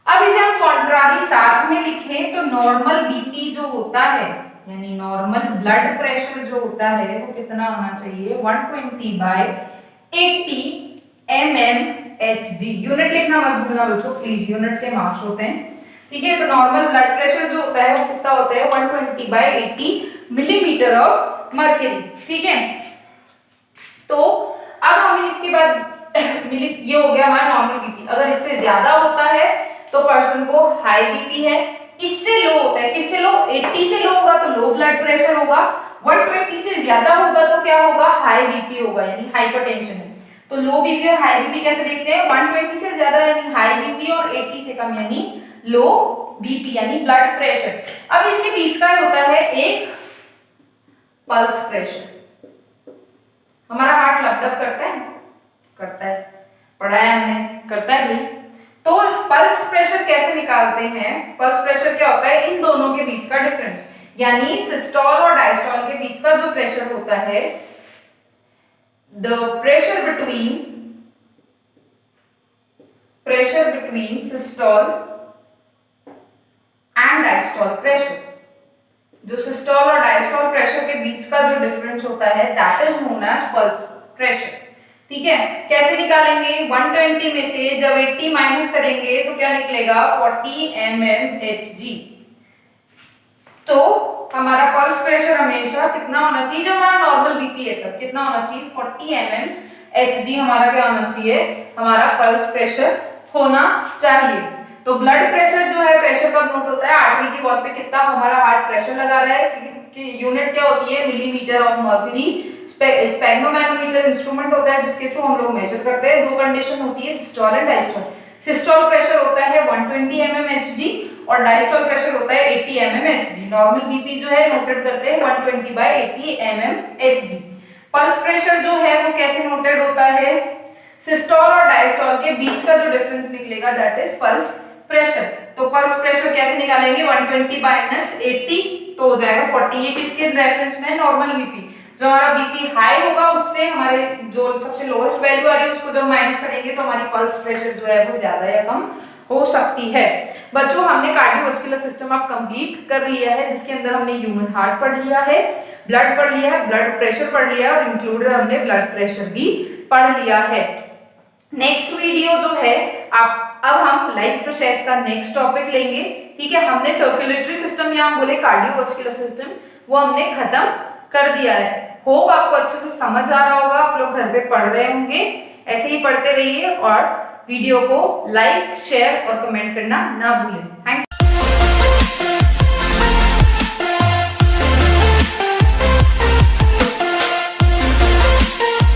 अब इसे हम कॉन्ट्रारी साथ में लिखें तो नॉर्मल बीपी जो होता है, यानी नॉर्मल ब्लड प्रेशर जो होता है वो कितना होना चाहिए, 120/80 mmHg। यूनिट लिखना मत भूलना बच्चों प्लीज, यूनिट के मार्क्स होते हैं, ठीक है। तो नॉर्मल ब्लड प्रेशर जो होता है वो कितना होता है, 120/80 मिलीमीटर ऑफ मर्क्यूरी, ठीक है। तो अब हमें इसके बाद ये हो गया हमारा नॉर्मल बीपी। अगर इससे ज्यादा होता है तो पर्सन को हाई बीपी है, इससे लो होता है, किससे लो, 80 से लो होगा तो लो ब्लड प्रेशर होगा, 120 से ज्यादा होगा तो क्या होगा, हाई बीपी होगा, यानी हाइपरटेंशन है। तो लो बीपी और हाई बीपी कैसे देखते हैं, 120 से ज्यादा यानी हाई बीपी और 80 से कम यानी लो बीपी यानी ब्लड प्रेशर। अब इसके बीच का होता है एक पल्स प्रेशर। हमारा हार्ट लपडप करता है, पढ़ा है हमने, करता है भाई। तो पल्स प्रेशर कैसे निकालते हैं, पल्स प्रेशर क्या होता है, इन दोनों के बीच का डिफरेंस, यानी सिस्टोल और डायस्टोल के बीच का जो प्रेशर होता है, the pressure between systole and diastole pressure, जो सिस्टोल और डायस्टोल प्रेशर के बीच का जो डिफरेंस होता है that is known as pulse pressure, ठीक है। कैसे निकालेंगे, 120 में से जब 80 माइनस करेंगे तो क्या निकलेगा, 40 mmHg। तो हमारा पल्स प्रेशर हमेशा कितना होना चाहिए, जब हमारा नॉर्मल बीपी है तब कितना होना चाहिए, 40 mmHg हमारा क्या होना चाहिए, हमारा पल्स प्रेशर होना चाहिए। तो ब्लड प्रेशर जो है, प्रेशर कब नोट होता है, आर्टरी की वॉल पे कितना हमारा हार्ट प्रेशर लगा रहा है, कि यूनिट क्या होती है, मिलीमीटर ऑफ मर्क्यूरी। स्पेग्नोमैनोमीटर इंस्ट्रूमेंट होता है जिसके थ्रू हम लोग मेजर करते हैं। दो कंडीशन होती है, systole and diastole. Systole pressure होता है 120 mmHg और डायस्टोल प्रेशर होता है 80 mmHg। नॉर्मल बीपी जो है नोटेड करते हैं 120/80 mmHg। पल्स प्रेशर जो है वो कैसे नोटेड होता है, सिस्टोल और डायस्टोल के बीच का जो डिफरेंस निकलेगा दैट इज पल्स प्रेशर। तो पल्स प्रेशर कैसे निकालेंगे, 120 - 80 तो हो जाएगा 40। ये किसके रेफरेंस में, नॉर्मल बीपी। जो हमारा बीपी हाई होगा उससे हमारे जो सबसे लोएस्ट वैल्यू आ रही है उसको जब माइनस करेंगे तो हमारी पल्स प्रेशर जो है वो ज्यादा या कम हो सकती है। बच्चों हमने कार्डियोवास्कुलर सिस्टम अब कंप्लीट कर लिया है, जिसके अंदर हमने ह्यूमन हार्ट पढ़ लिया है, ब्लड पढ़ लिया है, ब्लड प्रेशर पढ़ लिया है और इंक्लूडेड हमने ब्लड प्रेशर भी पढ़ लिया है। नेक्स्ट वीडियो जो है आप अब हम लाइफ प्रोसेस का नेक्स्ट टॉपिक लेंगे। ठीक है, हमने सर्कुलेटरी सिस्टम या हम बोले कार्डियोवास्कुलर सिस्टम वो हमने खत्म कर दिया है। होप आपको अच्छे से समझ आ रहा होगा, आप लोग घर पे पढ़ रहे होंगे। ऐसे ही पढ़ते रहिए और वीडियो को लाइक, शेयर और कमेंट करना ना भूलें। Thank you.